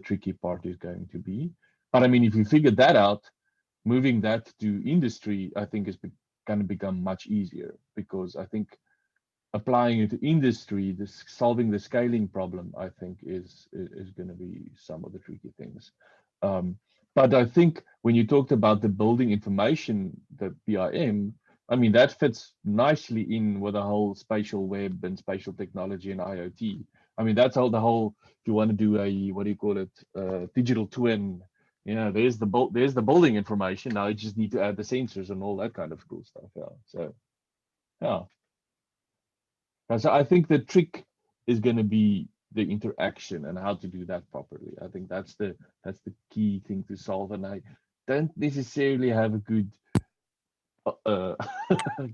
tricky part is going to be. But I mean, if you figure that out, moving that to industry, I think, is going to become much easier, because I think applying it to industry, solving the scaling problem, I think is going to be some of the tricky things. But I think when you talked about the building information, the BIM, I mean, that fits nicely in with the whole spatial web and spatial technology and IoT. I mean, that's the whole, if you want to do a, what do you call it, digital twin, there's the building information. Now you just need to add the sensors and all that kind of cool stuff. Yeah. So, yeah. So I think the trick is going to be the interaction and how to do that properly. I think that's the key thing to solve. And I don't necessarily have a good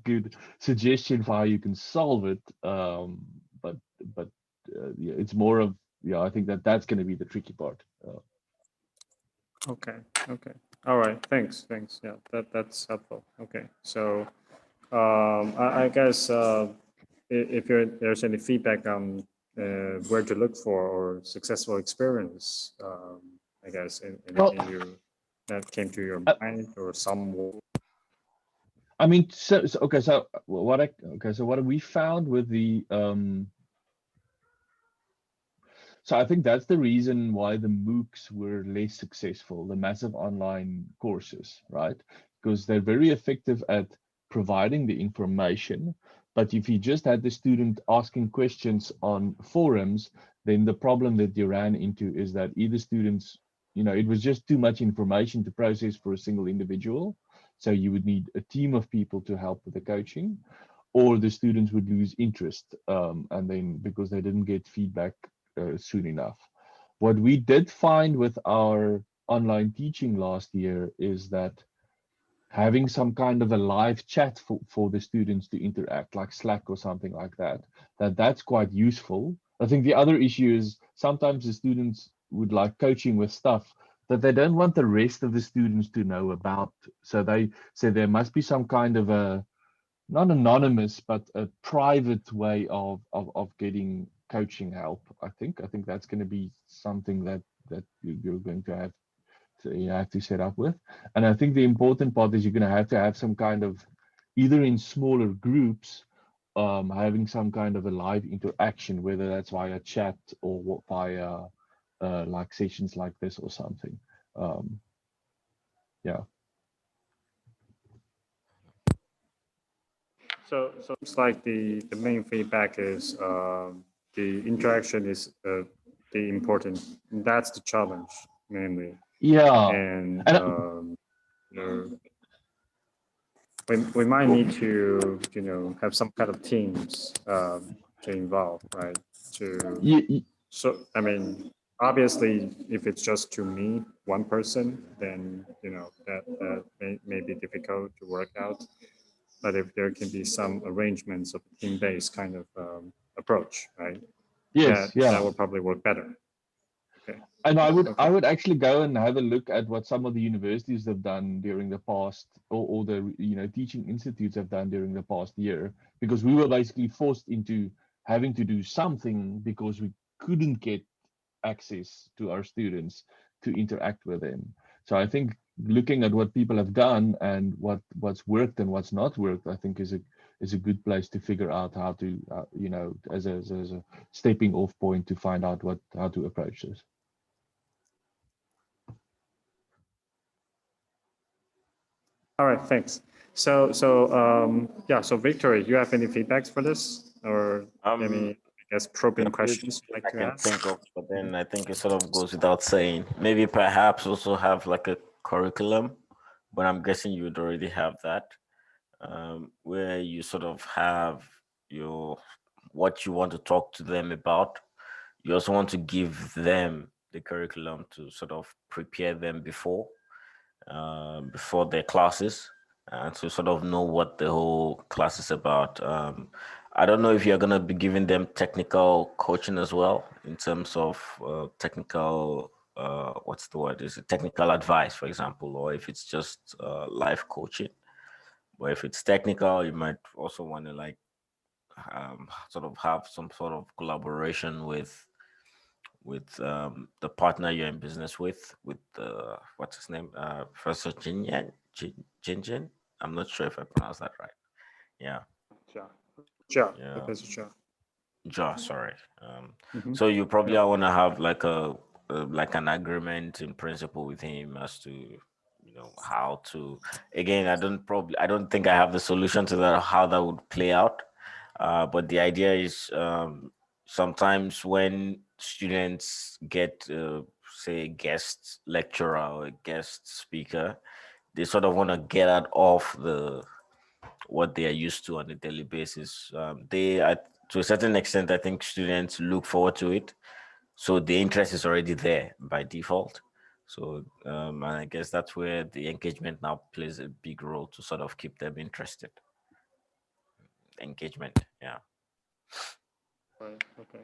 good suggestion for how you can solve it. But yeah, it's more of, I think that's going to be the tricky part. Okay. All right. Thanks. Yeah, that's helpful. Okay. So I guess if there's any feedback on where to look for or successful experience, I guess anything that came to your mind or some. I mean, so what we found with the so I think that's the reason why the MOOCs were less successful, the massive online courses, right? Because they're very effective at providing the information. But if you just had the student asking questions on forums, then the problem that you ran into is that either students, it was just too much information to process for a single individual. So you would need a team of people to help with the coaching, or the students would lose interest, and then because they didn't get feedback soon enough. What we did find with our online teaching last year is that having some kind of a live chat for the students to interact, like Slack or something like that's quite useful. I think the other issue is sometimes the students would like coaching with stuff that they don't want the rest of the students to know about. So they say there must be some kind of a, not anonymous, but a private way of getting coaching help. I think that's going to be something that you're going to have to set up with. And I think the important part is you're going to have some kind of, either in smaller groups, having some kind of a live interaction, whether that's via chat or via like sessions like this or something. Yeah. So it's like the main feedback is the interaction is the important. That's the challenge mainly. Yeah. And you know, we might need to have some kind of teams to involve, right? So I mean, obviously, if it's just to me, one person, then that may be difficult to work out. But if there can be some arrangements of team-based kind of approach, right? Yes. That will probably work better. Okay. And I would actually go and have a look at what some of the universities have done during the past, or the teaching institutes have done during the past year, because we were basically forced into having to do something because we couldn't get access to our students to interact with them. So I think looking at what people have done and what's worked and what's not worked, I think is a good place to figure out how to as a stepping off point to find out how to approach this. All right, thanks. So yeah, so Victory, you have any feedbacks for this, or any, I guess, probing questions you'd like to ask? Think of, but then I think it sort of goes without saying. Maybe perhaps also have like a curriculum, but I'm guessing you would already have that, where you sort of have what you want to talk to them about. You also want to give them the curriculum to sort of prepare them before their classes, and to sort of know what the whole class is about. I don't know if you're going to be giving them technical coaching as well, in terms of technical, what's the word? Is it technical advice, for example, or if it's just life coaching. But if it's technical, you might also want to like sort of have some sort of collaboration with the partner you're in business with what's his name, Professor Jinjin. I'm not sure if I pronounced that right. Yeah. Ja, Yeah. Professor Ja. Ja, sorry. So you probably want to have like like an agreement in principle with him as to how to. Again, I don't think I have the solution to that, how that would play out. But the idea is, sometimes when students get say a guest lecturer or a guest speaker, they sort of want to get out of what they are used to on a daily basis. To a certain extent, I think students look forward to it, so the interest is already there by default. So and I guess that's where the engagement now plays a big role to sort of keep them interested. Engagement, yeah. Right. Okay.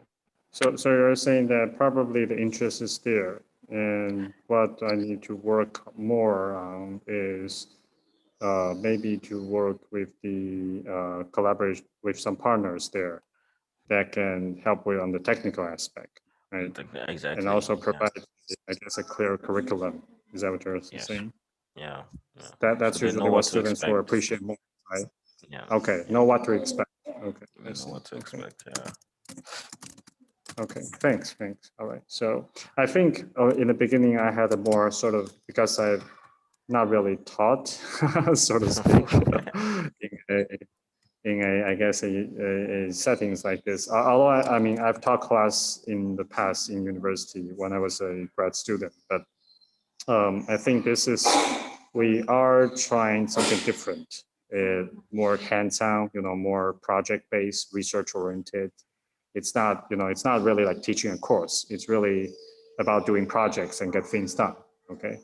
So you're saying that probably the interest is there, and what I need to work more on is maybe to work with the collaboration with some partners there that can help with on the technical aspect, right? Exactly. And also provide, I guess, a clear curriculum. Is that what you're saying? Yeah. That's So usually what students will appreciate more, right? Yeah. Okay. Know what to expect. Okay. Know what to expect. Yeah. Okay, thanks. All right. So I think in the beginning I had a more sort of, because I've not really taught, so to speak, I guess a settings like this. Although I mean I've taught class in the past in university when I was a grad student, but I think we are trying something different, more hands-on, more project-based, research-oriented. It's not really like teaching a course. It's really about doing projects and get things done, okay?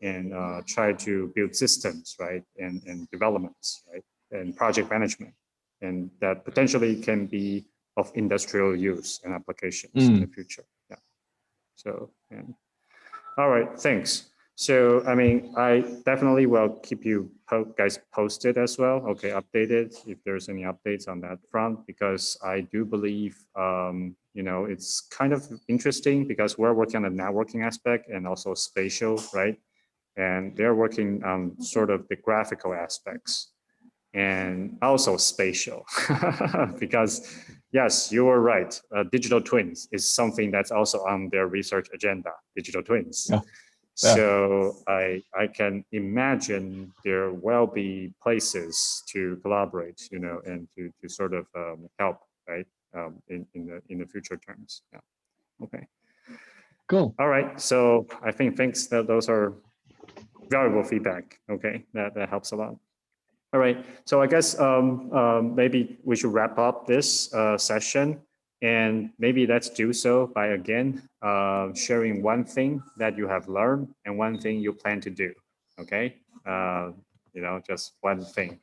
And try to build systems, right? And developments, right? And project management. And that potentially can be of industrial use and applications in the future. Yeah. So, and, all right, thanks. So, I mean, I definitely will keep you guys posted as well. Okay, updated if there's any updates on that front, because I do believe, you know, it's kind of interesting because we're working on the networking aspect and also spatial, right? And they're working on sort of the graphical aspects and also spatial because yes, you were right. Digital twins is something that's also on their research agenda, digital twins. Yeah. So I can imagine there will be places to collaborate, you know, and to sort of help, right, in the future terms. Yeah. Okay. Cool. All right. So I think thanks that those are valuable feedback. Okay, that helps a lot. All right. So I guess maybe we should wrap up this session. And maybe let's do so by again sharing one thing that you have learned and one thing you plan to do. Okay, you know, just one thing.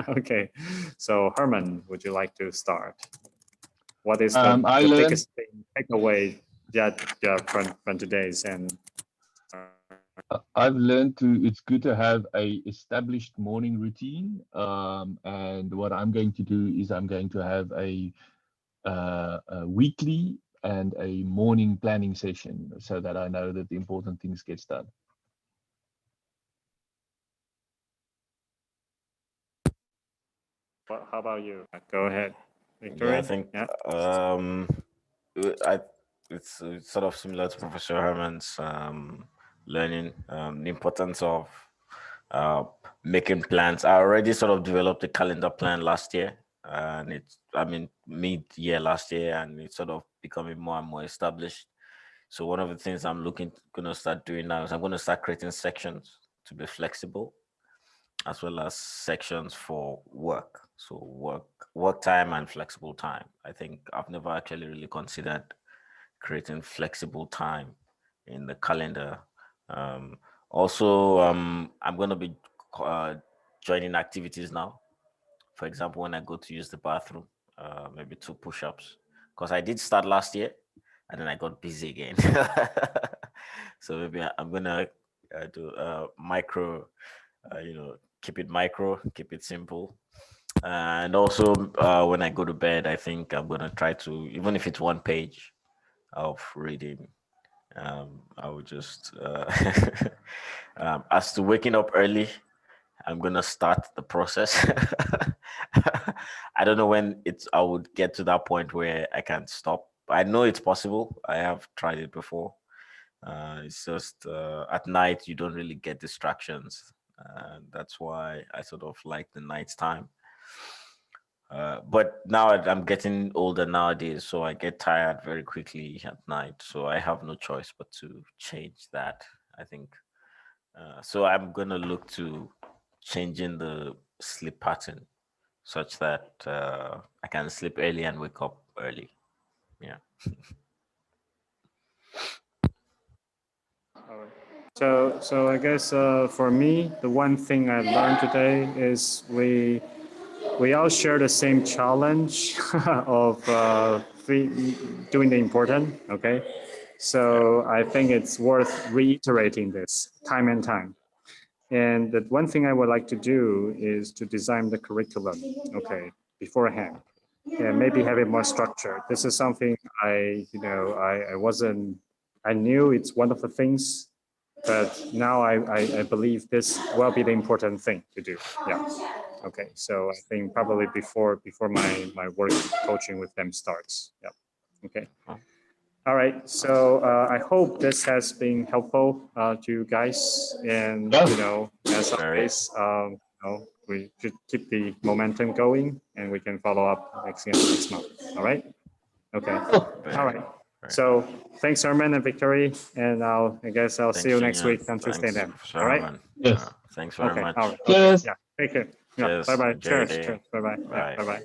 Okay. So Herman, would you like to start? What is the biggest thing takeaway from today's and? I've learned it's good to have a established morning routine. And what I'm going to do is I'm going to have a weekly and a morning planning session so that I know that the important things gets done. Well, how about you? Go ahead, Victoria. Yeah, I think it's sort of similar to Professor Herman's learning the importance of making plans. I already sort of developed a calendar plan last year, and it's, I mean, mid-year last year, and it's sort of becoming more and more established. So one of the things I'm gonna start doing now is I'm gonna start creating sections to be flexible, as well as sections for work. So work time and flexible time. I think I've never actually really considered creating flexible time in the calendar. Also, I'm going to be joining activities now. For example, when I go to use the bathroom, maybe 2 push-ups, because I did start last year and then I got busy again. So maybe I'm going to do micro, you know, keep it micro, keep it simple. And also when I go to bed, I think I'm going to try to, even if it's 1 page of reading, I would just, as to waking up early, I'm going to start the process. I don't know when I would get to that point where I can stop. I know it's possible. I have tried it before. It's just at night, you don't really get distractions. That's why I sort of like the night time. But now I'm getting older nowadays, so I get tired very quickly at night. So I have no choice but to change that, I think. So I'm going to look to changing the sleep pattern such that I can sleep early and wake up early. Yeah. All right. So I guess for me, the one thing I learned today is we all share the same challenge of doing the important. Okay. So I think it's worth reiterating this time and time. And the one thing I would like to do is to design the curriculum, okay, beforehand, and maybe have it more structured. This is something I knew it's one of the things, but now I believe this will be the important thing to do. Yeah. Okay. So I think probably before my work coaching with them starts. Yeah. Okay. All right. So I hope this has been helpful to you guys. And, you know, as always, we should keep the momentum going and we can follow up next month. All right. Okay. All right. So thanks, Herman and Victory. And I guess I'll see you next week on Tuesday then. All right. Yes. Thanks very much. All right. Cheers. Yeah. Take care. Yeah. Cheers. Bye-bye. Enjoy your Cheers. day. Cheers. Bye-bye. Bye. Yeah, bye-bye.